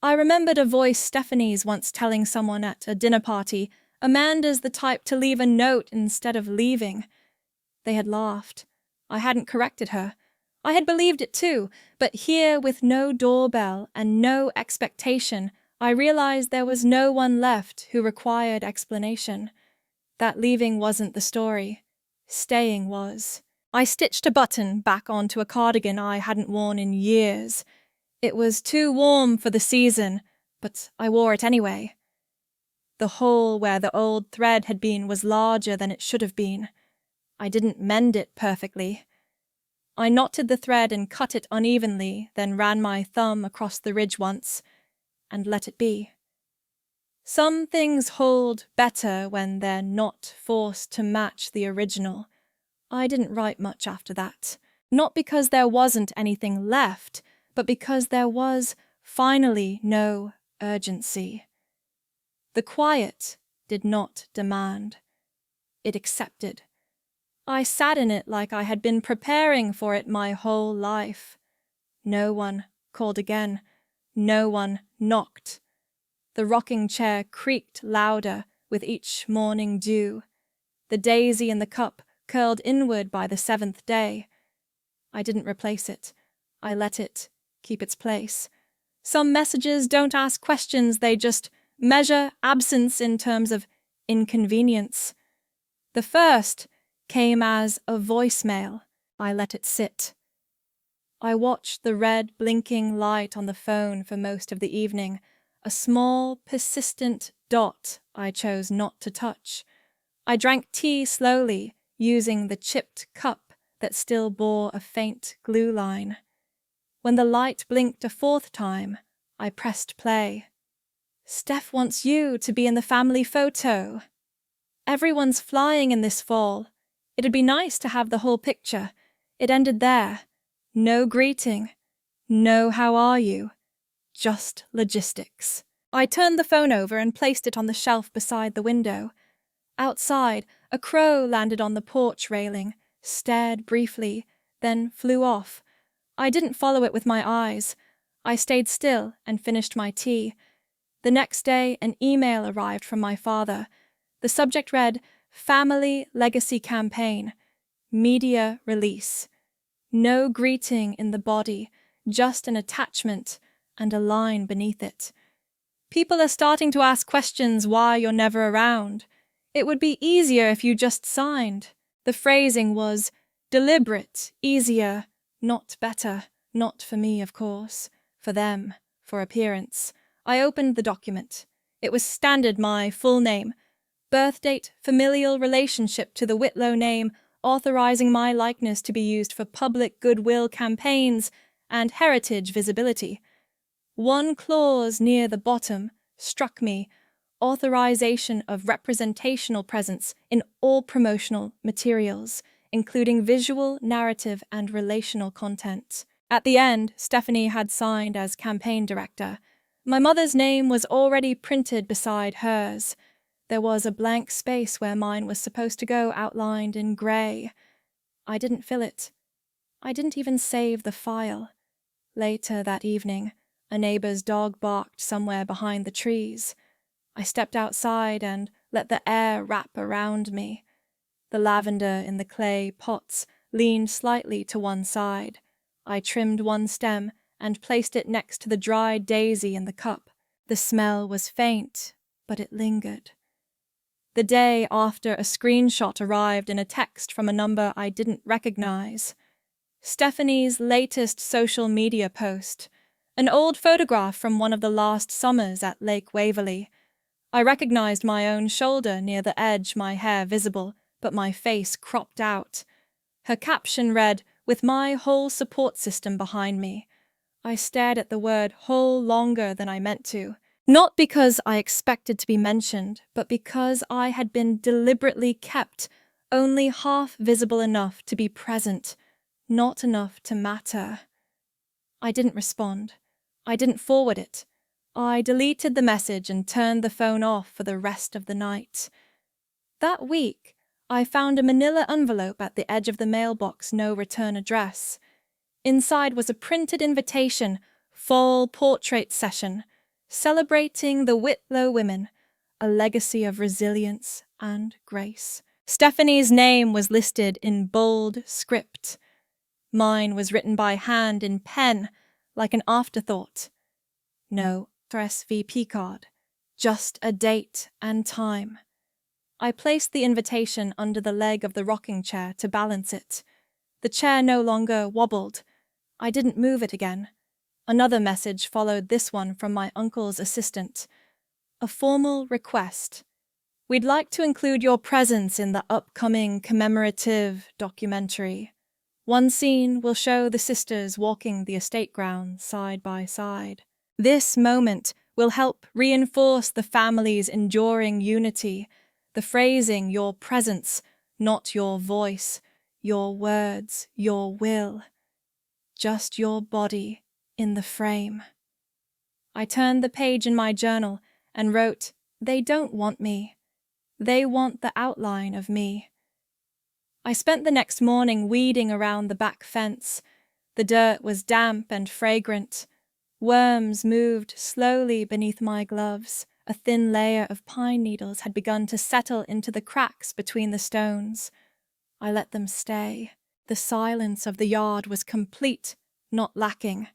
I remembered a voice Stephanie's once telling someone at a dinner party, "Amanda's the type to leave a note instead of leaving." They had laughed. I hadn't corrected her. I had believed it too, but here with no doorbell and no expectation, I realized there was no one left who required explanation. That leaving wasn't the story. Staying was. I stitched a button back onto a cardigan I hadn't worn in years. It was too warm for the season, but I wore it anyway. The hole where the old thread had been was larger than it should have been. I didn't mend it perfectly. I knotted the thread and cut it unevenly, then ran my thumb across the ridge once, and let it be. Some things hold better when they're not forced to match the original. I didn't write much after that. Not because there wasn't anything left, but because there was finally no urgency. The quiet did not demand. it accepted. I sat in it like I had been preparing for it my whole life. No one called again. No one knocked. The rocking chair creaked louder with each morning dew. The daisy in the cup curled inward by the 7th day. I didn't replace it. I let it keep its place. Some messages don't ask questions, they just measure absence in terms of inconvenience. The first came as a voicemail. I let it sit. I watched the red blinking light on the phone for most of the evening, a small, persistent dot I chose not to touch. I drank tea slowly, using the chipped cup that still bore a faint glue line. When the light blinked a 4th time, I pressed play. Steph wants you to be in the family photo. Everyone's flying in this fall. It'd be nice to have the whole picture. It ended there. No greeting. No how are you. Just logistics. I turned the phone over and placed it on the shelf beside the window. Outside, a crow landed on the porch railing, stared briefly, then flew off. I didn't follow it with my eyes. I stayed still and finished my tea. The next day, an email arrived from my father. The subject read, Family Legacy Campaign. Media release. No greeting in the body, just an attachment and a line beneath it. People are starting to ask questions why you're never around. It would be easier if you just signed. The phrasing was deliberate, easier, not better. Not for me, of course. For them, for appearance. I opened the document. It was standard my full name. Birth date, familial relationship to the Whitlow name, authorizing my likeness to be used for public goodwill campaigns and heritage visibility. One clause near the bottom struck me, authorization of representational presence in all promotional materials, including visual, narrative, and relational content. At the end, Stephanie had signed as campaign director. My mother's name was already printed beside hers. There was a blank space where mine was supposed to go, outlined in grey. I didn't fill it. I didn't even save the file. Later that evening, a neighbor's dog barked somewhere behind the trees. I stepped outside and let the air wrap around me. The lavender in the clay pots leaned slightly to one side. I trimmed one stem and placed it next to the dried daisy in the cup. The smell was faint, but it lingered. The day after, a screenshot arrived in a text from a number I didn't recognize. Stephanie's latest social media post, an old photograph from one of the last summers at Lake Waverley. I recognized my own shoulder near the edge, my hair visible, but my face cropped out. Her caption read, with my whole support system behind me. I stared at the word whole longer than I meant to. Not because I expected to be mentioned, but because I had been deliberately kept, only half visible enough to be present, not enough to matter. I didn't respond. I didn't forward it. I deleted the message and turned the phone off for the rest of the night. That week, I found a manila envelope at the edge of the mailbox, no return address. Inside was a printed invitation, fall portrait session, celebrating the Whitlow women, a legacy of resilience and grace. Stephanie's name was listed in bold script. Mine was written by hand in pen, like an afterthought. No RSVP card, just a date and time. I placed the invitation under the leg of the rocking chair to balance it. The chair no longer wobbled. I didn't move it again. Another message followed this one from my uncle's assistant. A formal request. We'd like to include your presence in the upcoming commemorative documentary. One scene will show the sisters walking the estate grounds side by side. This moment will help reinforce the family's enduring unity, the phrasing your presence, not your voice, your words, your will. Just your body in the frame. I turned the page in my journal and wrote, "They don't want me." They want the outline of me. I spent the next morning weeding around the back fence. The dirt was damp and fragrant. Worms moved slowly beneath my gloves. A thin layer of pine needles had begun to settle into the cracks between the stones. I let them stay. The silence of the yard was complete, not lacking.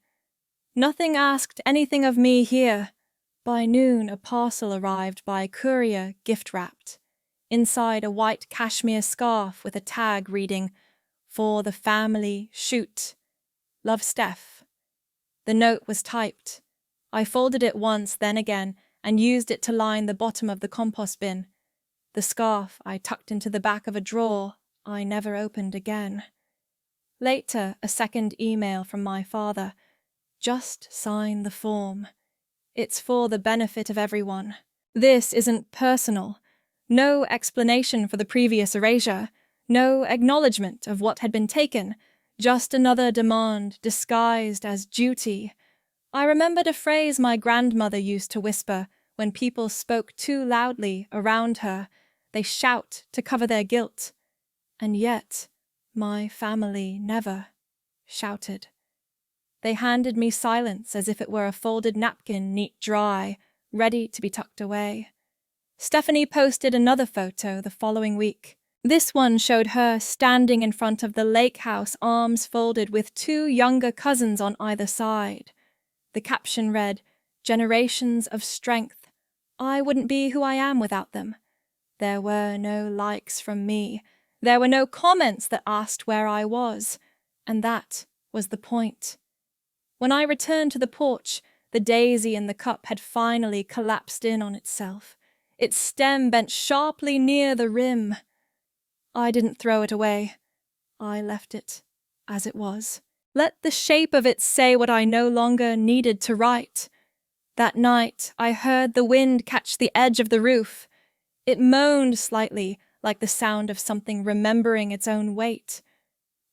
Nothing asked anything of me here. By noon, a parcel arrived by courier, gift-wrapped. Inside a white cashmere scarf with a tag reading, "For the family, shoot. Love, Steph." The note was typed. I folded it once, then again, and used it to line the bottom of the compost bin. The scarf I tucked into the back of a drawer I never opened again. Later, a second email from my father. "Just sign the form. It's for the benefit of everyone. This isn't personal. No explanation for the previous erasure. No acknowledgement of what had been taken. Just another demand disguised as duty." I remembered a phrase my grandmother used to whisper when people spoke too loudly around her. They shout to cover their guilt. And yet, my family never shouted. They handed me silence as if it were a folded napkin, neat dry, ready to be tucked away. Stephanie posted another photo the following week. This one showed her standing in front of the lake house, arms folded, with two younger cousins on either side. The caption read, "Generations of strength. I wouldn't be who I am without them." There were no likes from me. There were no comments that asked where I was. And that was the point. When I returned to the porch, the daisy in the cup had finally collapsed in on itself. Its stem bent sharply near the rim. I didn't throw it away. I left it as it was. Let the shape of it say what I no longer needed to write. That night, I heard the wind catch the edge of the roof. It moaned slightly, like the sound of something remembering its own weight.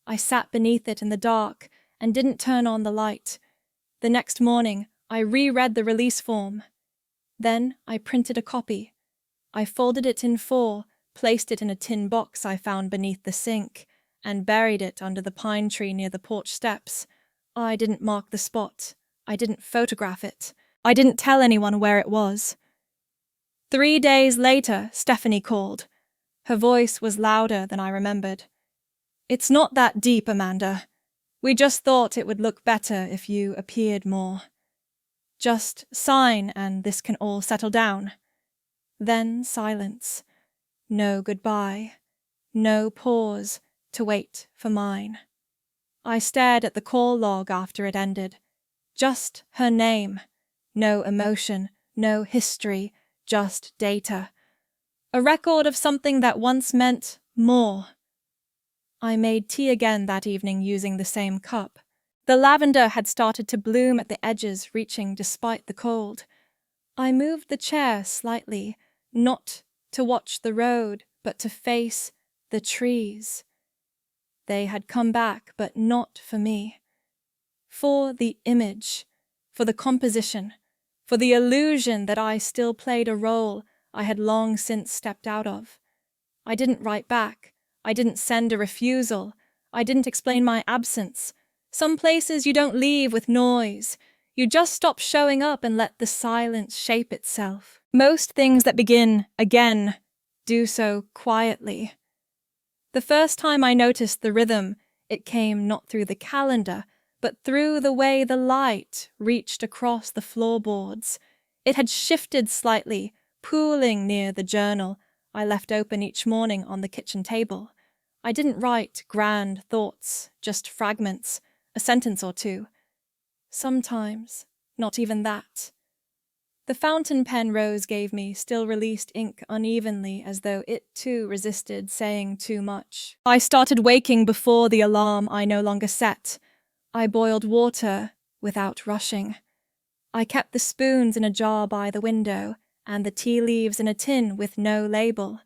I sat beneath it in the dark and didn't turn on the light. The next morning, I reread the release form. Then I printed a copy. I folded it in 4, placed it in a tin box I found beneath the sink, and buried it under the pine tree near the porch steps. I didn't mark the spot. I didn't photograph it. I didn't tell anyone where it was. 3 days later, Stephanie called. Her voice was louder than I remembered. "It's not that deep, Amanda. We just thought it would look better if you appeared more. Just sign and this can all settle down." Then silence. No goodbye. No pause to wait for mine. I stared at the call log after it ended. Just her name. No emotion, no history, just data. A record of something that once meant more. I made tea again that evening using the same cup. The lavender had started to bloom at the edges, reaching despite the cold. I moved the chair slightly, not to watch the road, but to face the trees. They had come back, but not for me. For the image, for the composition, for the illusion that I still played a role I had long since stepped out of. I didn't write back. I didn't send a refusal. I didn't explain my absence. Some places you don't leave with noise. You just stop showing up and let the silence shape itself. Most things that begin again do so quietly. The first time I noticed the rhythm, it came not through the calendar, but through the way the light reached across the floorboards. It had shifted slightly, pooling near the journal I left open each morning on the kitchen table. I didn't write grand thoughts, just fragments, a sentence or two. Sometimes, not even that. The fountain pen Rose gave me still released ink unevenly, as though it too resisted saying too much. I started waking before the alarm I no longer set. I boiled water without rushing. I kept the spoons in a jar by the window, and the tea leaves in a tin with no label.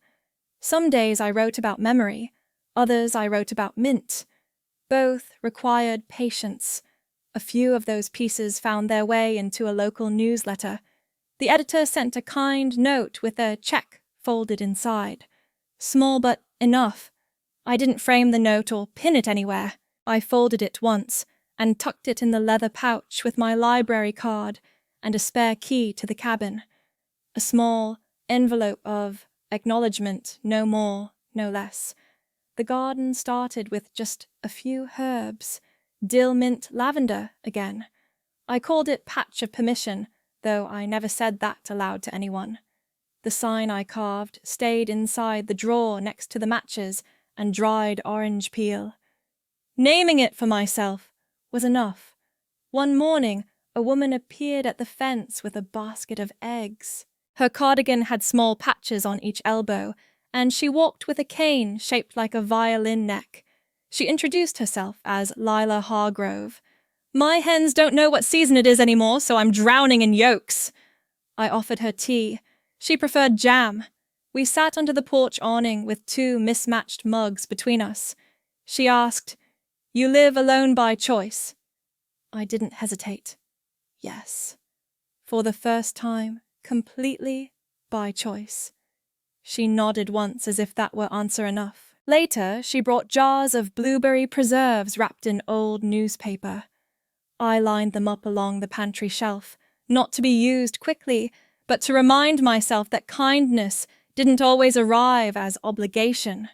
Some days I wrote about memory, others I wrote about mint. Both required patience. A few of those pieces found their way into a local newsletter. The editor sent a kind note with a check folded inside. Small but enough. I didn't frame the note or pin it anywhere. I folded it once and tucked it in the leather pouch with my library card and a spare key to the cabin. A small envelope of acknowledgement, no more, no less. The garden started with just a few herbs. Dill, mint, lavender again. I called it Patch of Permission, though I never said that aloud to anyone. The sign I carved stayed inside the drawer next to the matches and dried orange peel. Naming it for myself was enough. One morning, a woman appeared at the fence with a basket of eggs. Her cardigan had small patches on each elbow, and she walked with a cane shaped like a violin neck. She introduced herself as Lila Hargrove. "My hens don't know what season it is anymore, so I'm drowning in yolks." I offered her tea. She preferred jam. We sat under the porch awning with two mismatched mugs between us. She asked, "You live alone by choice?" I didn't hesitate. Yes. For the first time, completely by choice. She nodded once as if that were answer enough. Later, she brought jars of blueberry preserves wrapped in old newspaper. I lined them up along the pantry shelf, not to be used quickly, but to remind myself that kindness didn't always arrive as obligation.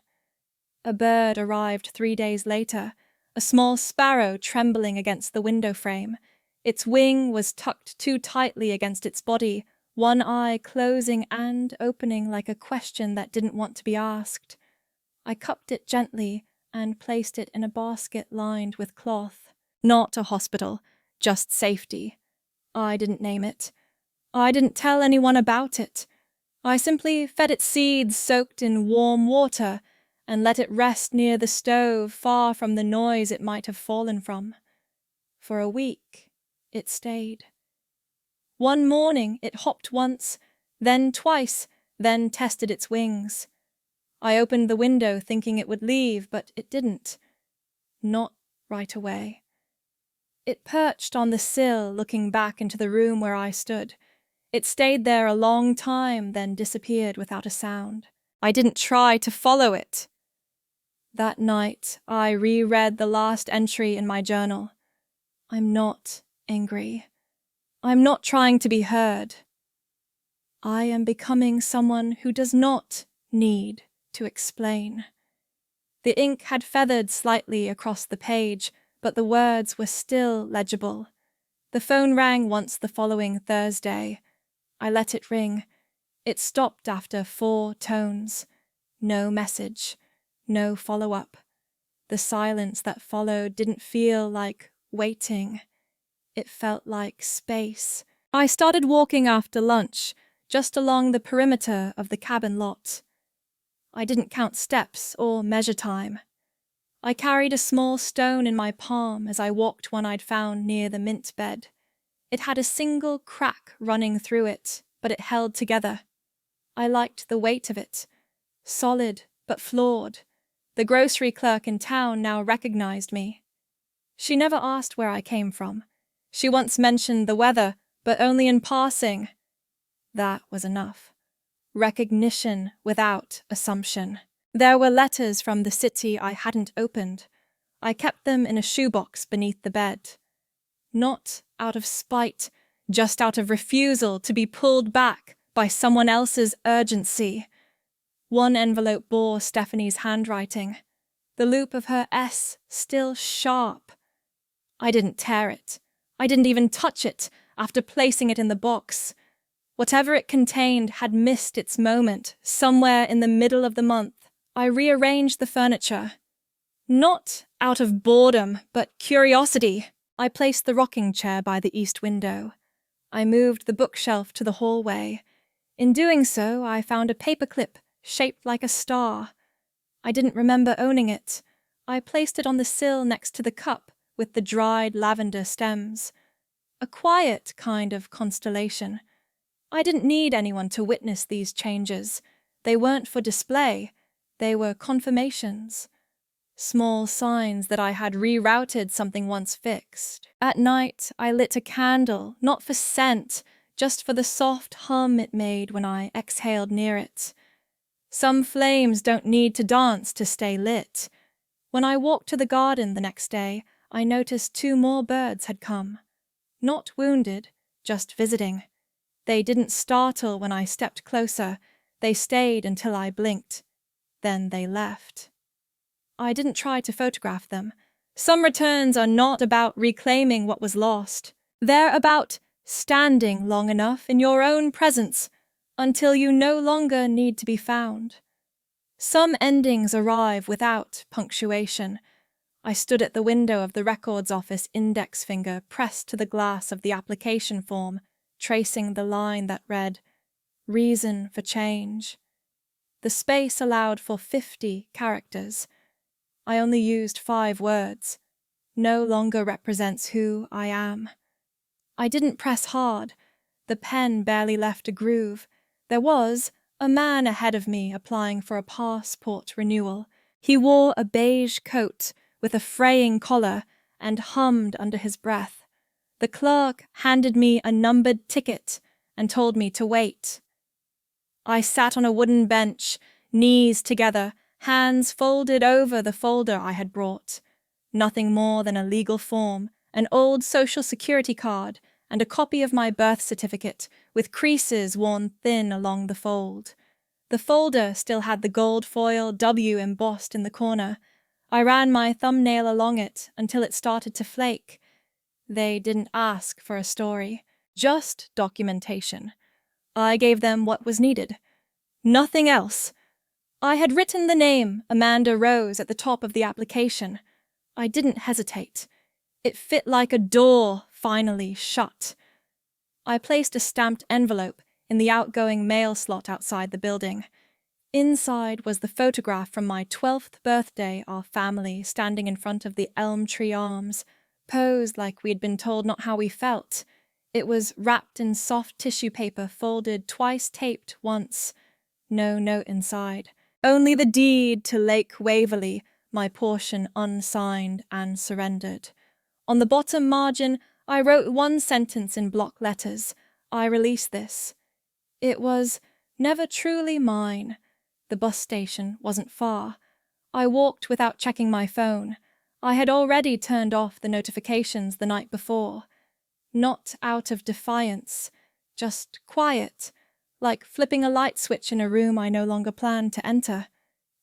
A bird arrived 3 days later, a small sparrow trembling against the window frame. Its wing was tucked too tightly against its body, one eye closing and opening like a question that didn't want to be asked. I cupped it gently and placed it in a basket lined with cloth. Not a hospital, just safety. I didn't name it. I didn't tell anyone about it. I simply fed it seeds soaked in warm water and let it rest near the stove far from the noise it might have fallen from. For a week, it stayed. One morning, it hopped once, then twice, then tested its wings. I opened the window thinking it would leave, but it didn't. Not right away. It perched on the sill, looking back into the room where I stood. It stayed there a long time, then disappeared without a sound. I didn't try to follow it. That night, I reread the last entry in my journal. I'm not angry. I'm not trying to be heard. I am becoming someone who does not need to explain. The ink had feathered slightly across the page, but the words were still legible. The phone rang once the following Thursday. I let it ring. It stopped after 4 tones. No message. No follow-up. The silence that followed didn't feel like waiting. It felt like space. I started walking after lunch, just along the perimeter of the cabin lot. I didn't count steps or measure time. I carried a small stone in my palm as I walked one I'd found near the mint bed. It had a single crack running through it, but it held together. I liked the weight of it. Solid, but flawed. The grocery clerk in town now recognized me. She never asked where I came from. She once mentioned the weather, but only in passing. That was enough. Recognition without assumption. There were letters from the city I hadn't opened. I kept them in a shoebox beneath the bed. Not out of spite, just out of refusal to be pulled back by someone else's urgency. One envelope bore Stephanie's handwriting. The loop of her S still sharp. I didn't tear it. I didn't even touch it after placing it in the box. Whatever it contained had missed its moment somewhere in the middle of the month. I rearranged the furniture. Not out of boredom, but curiosity. I placed the rocking chair by the east window. I moved the bookshelf to the hallway. In doing so, I found a paperclip shaped like a star. I didn't remember owning it. I placed it on the sill next to the cup with the dried lavender stems. A quiet kind of constellation. I didn't need anyone to witness these changes. They weren't for display. They were confirmations. Small signs that I had rerouted something once fixed. At night, I lit a candle, not for scent, just for the soft hum it made when I exhaled near it. Some flames don't need to dance to stay lit. When I walked to the garden the next day, I noticed 2 more birds had come. Not wounded, just visiting. They didn't startle when I stepped closer. They stayed until I blinked. Then they left. I didn't try to photograph them. Some returns are not about reclaiming what was lost. They're about standing long enough in your own presence until you no longer need to be found. Some endings arrive without punctuation. I stood at the window of the records office, index finger pressed to the glass of the application form, tracing the line that read, "Reason for change." The space allowed for 50 characters. I only used 5 words. No longer represents who I am. I didn't press hard. The pen barely left a groove. There was a man ahead of me applying for a passport renewal. He wore a beige coat with a fraying collar and hummed under his breath. The clerk handed me a numbered ticket and told me to wait. I sat on a wooden bench, knees together, hands folded over the folder I had brought. Nothing more than a legal form, an old Social Security card, and a copy of my birth certificate, with creases worn thin along the fold. The folder still had the gold foil W embossed in the corner. I ran my thumbnail along it until it started to flake. They didn't ask for a story, just documentation. I gave them what was needed. Nothing else. I had written the name Amanda Rose at the top of the application. I didn't hesitate. It fit like a door finally shut. I placed a stamped envelope in the outgoing mail slot outside the building. Inside was the photograph from my 12th birthday, our family standing in front of the elm tree arms, posed like we'd been told not how we felt. It was wrapped in soft tissue paper, folded twice, taped once. No note inside. Only the deed to Lake Waverley, my portion unsigned and surrendered. On the bottom margin, I wrote 1 sentence in block letters. I release this. It was never truly mine. The bus station wasn't far. I walked without checking my phone. I had already turned off the notifications the night before. Not out of defiance, just quiet, like flipping a light switch in a room I no longer planned to enter.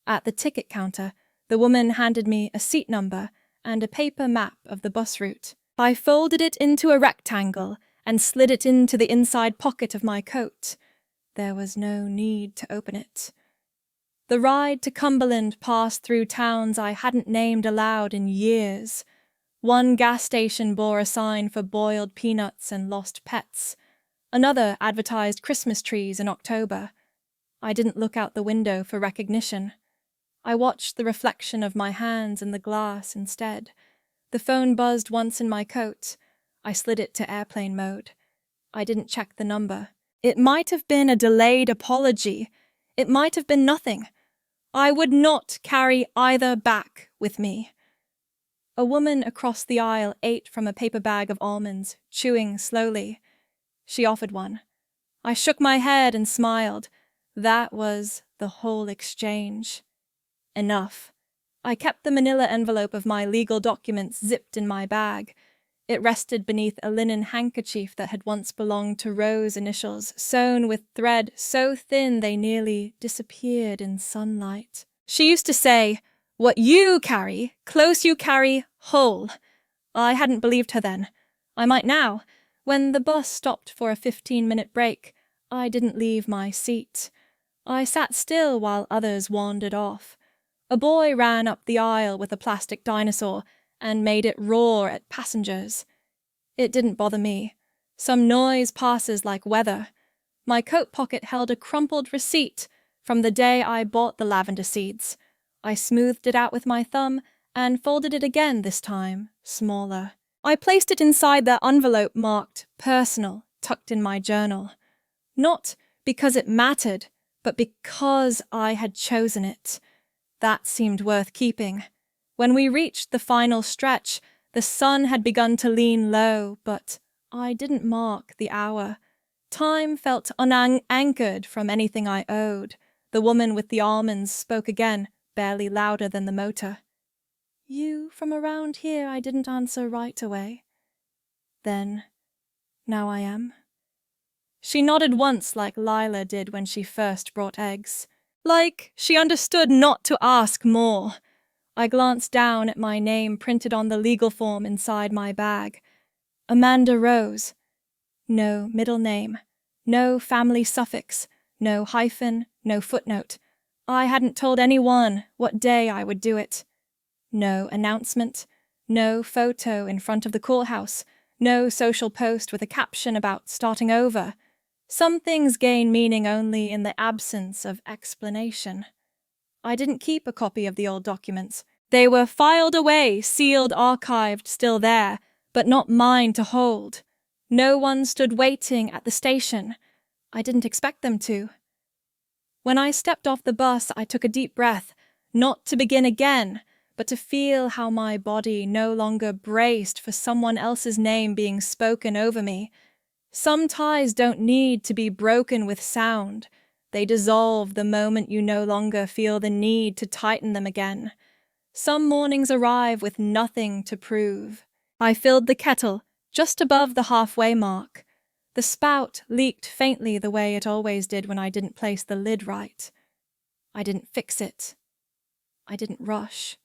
At the ticket counter, the woman handed me a seat number and a paper map of the bus route. I folded it into a rectangle and slid it into the inside pocket of my coat. There was no need to open it. The ride to Cumberland passed through towns I hadn't named aloud in years. One gas station bore a sign for boiled peanuts and lost pets. Another advertised Christmas trees in October. I didn't look out the window for recognition. I watched the reflection of my hands in the glass instead. The phone buzzed once in my coat. I slid it to airplane mode. I didn't check the number. It might have been a delayed apology. It might have been nothing. I would not carry either back with me. A woman across the aisle ate from a paper bag of almonds, chewing slowly. She offered one. I shook my head and smiled. That was the whole exchange. Enough. I kept the manila envelope of my legal documents zipped in my bag. It rested beneath a linen handkerchief that had once belonged to Rose's initials, sewn with thread so thin they nearly disappeared in sunlight. She used to say, "What you carry, close you carry, whole." I hadn't believed her then. I might now. When the bus stopped for a 15-minute break, I didn't leave my seat. I sat still while others wandered off. A boy ran up the aisle with a plastic dinosaur and made it roar at passengers. It didn't bother me. Some noise passes like weather. My coat pocket held a crumpled receipt from the day I bought the lavender seeds. I smoothed it out with my thumb and folded it again this time, smaller. I placed it inside the envelope marked personal, tucked in my journal. Not because it mattered, but because I had chosen it. That seemed worth keeping. When we reached the final stretch, the sun had begun to lean low, but I didn't mark the hour. Time felt unanchored from anything I owed. The woman with the almonds spoke again, barely louder than the motor. "You from around here?" I didn't answer right away. Then, "Now I am." She nodded once like Lila did when she first brought eggs. Like she understood not to ask more. I glanced down at my name printed on the legal form inside my bag. Amanda Rose. No middle name. No family suffix. No hyphen. No footnote. I hadn't told anyone what day I would do it. No announcement. No photo in front of the courthouse. No social post with a caption about starting over. Some things gain meaning only in the absence of explanation. I didn't keep a copy of the old documents. They were filed away, sealed, archived, still there, but not mine to hold. No one stood waiting at the station. I didn't expect them to. When I stepped off the bus, I took a deep breath, not to begin again, but to feel how my body no longer braced for someone else's name being spoken over me. Some ties don't need to be broken with sound. They dissolve the moment you no longer feel the need to tighten them again. Some mornings arrive with nothing to prove. I filled the kettle just above the halfway mark. The spout leaked faintly the way it always did when I didn't place the lid right. I didn't fix it. I didn't rush.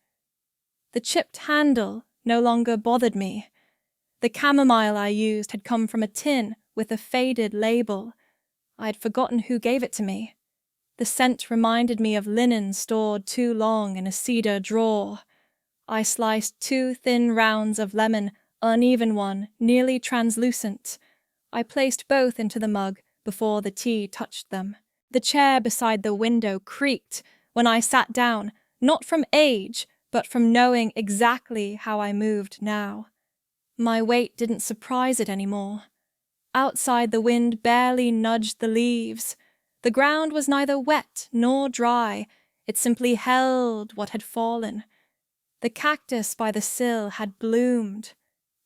The chipped handle no longer bothered me. The chamomile I used had come from a tin with a faded label. I had forgotten who gave it to me. The scent reminded me of linen stored too long in a cedar drawer. I sliced 2 thin rounds of lemon, uneven one, nearly translucent. I placed both into the mug before the tea touched them. The chair beside the window creaked when I sat down, not from age, but from knowing exactly how I moved now. My weight didn't surprise it anymore. Outside, the wind barely nudged the leaves. The ground was neither wet nor dry. It simply held what had fallen. The cactus by the sill had bloomed,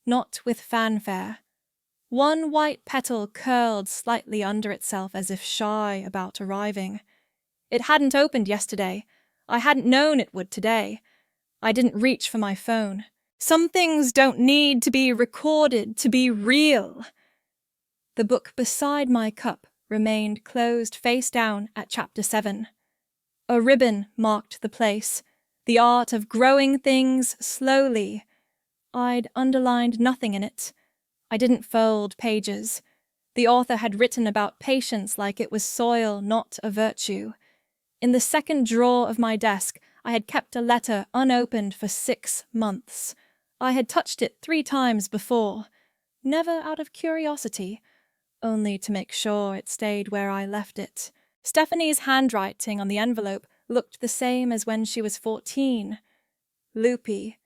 not with fanfare. One white petal curled slightly under itself as if shy about arriving. It hadn't opened yesterday. I hadn't known it would today. I didn't reach for my phone. Some things don't need to be recorded to be real. The book beside my cup remained closed face down at chapter 7. A ribbon marked the place, the art of growing things slowly. I'd underlined nothing in it. I didn't fold pages. The author had written about patience like it was soil, not a virtue. In the second drawer of my desk, I had kept a letter unopened for 6 months. I had touched it 3 times before, never out of curiosity, only to make sure it stayed where I left it. Stephanie's handwriting on the envelope looked the same as when she was 14. Loopy.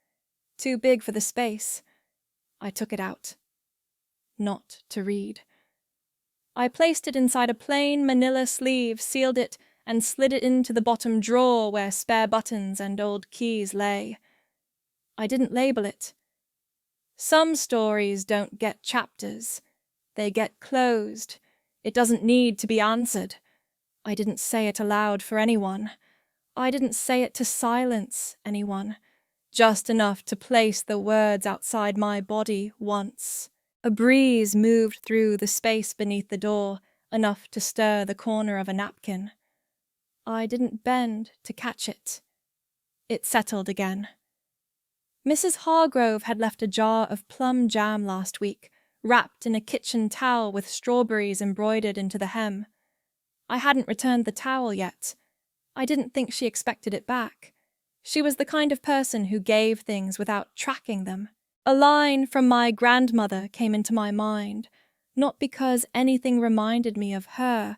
Too big for the space. I took it out. Not to read. I placed it inside a plain manila sleeve, sealed it, and slid it into the bottom drawer where spare buttons and old keys lay. I didn't label it. Some stories don't get chapters. They get closed. It doesn't need to be answered. I didn't say it aloud for anyone. I didn't say it to silence anyone. Just enough to place the words outside my body once. A breeze moved through the space beneath the door, enough to stir the corner of a napkin. I didn't bend to catch it. It settled again. Mrs. Hargrove had left a jar of plum jam last week, wrapped in a kitchen towel with strawberries embroidered into the hem. I hadn't returned the towel yet. I didn't think she expected it back. She was the kind of person who gave things without tracking them. A line from my grandmother came into my mind, not because anything reminded me of her,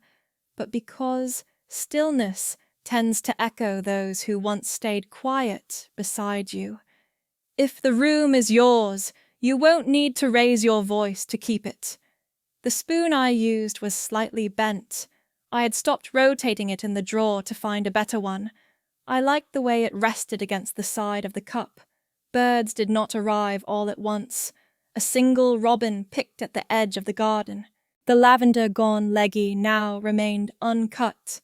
but because stillness tends to echo those who once stayed quiet beside you. If the room is yours, you won't need to raise your voice to keep it. The spoon I used was slightly bent. I had stopped rotating it in the drawer to find a better one. I liked the way it rested against the side of the cup. Birds did not arrive all at once. A single robin picked at the edge of the garden. The lavender gone leggy now remained uncut.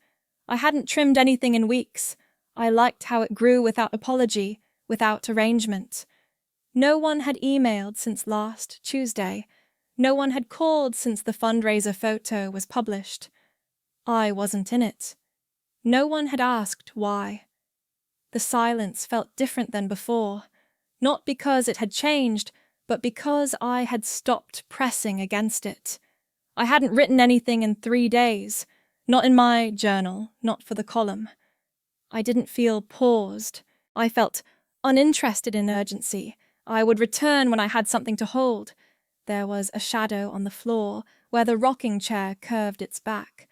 I hadn't trimmed anything in weeks. I liked how it grew without apology, without arrangement. No one had emailed since last Tuesday. No one had called since the fundraiser photo was published. I wasn't in it. No one had asked why. The silence felt different than before, not because it had changed, but because I had stopped pressing against it. I hadn't written anything in 3 days, not in my journal, not for the column. I didn't feel paused. I felt uninterested in urgency. I would return when I had something to hold. There was a shadow on the floor where the rocking chair curved its back.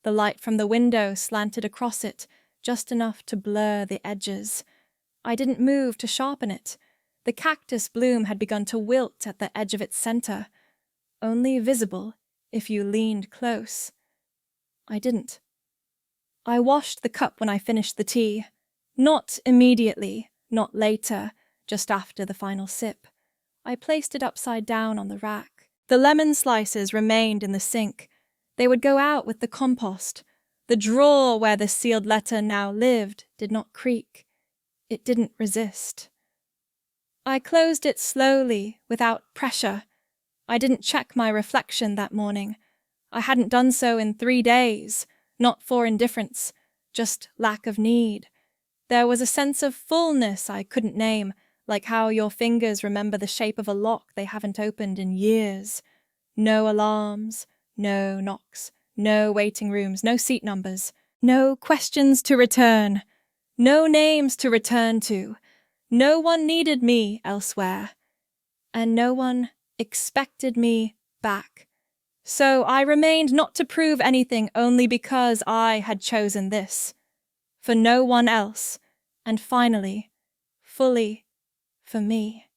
The light from the window slanted across it, just enough to blur the edges. I didn't move to sharpen it. The cactus bloom had begun to wilt at the edge of its center, only visible if you leaned close. I didn't. I washed the cup when I finished the tea. Not immediately, not later, just after the final sip. I placed it upside down on the rack. The lemon slices remained in the sink. They would go out with the compost. The drawer where the sealed letter now lived did not creak. It didn't resist. I closed it slowly, without pressure. I didn't check my reflection that morning. I hadn't done so in 3 days, not for indifference, just lack of need. There was a sense of fullness I couldn't name, like how your fingers remember the shape of a lock they haven't opened in years. No alarms, no knocks, no waiting rooms, no seat numbers, no questions to return, no names to return to. No one needed me elsewhere, and no one expected me back. So I remained not to prove anything only because I had chosen this. For no one else, and finally, fully, for me.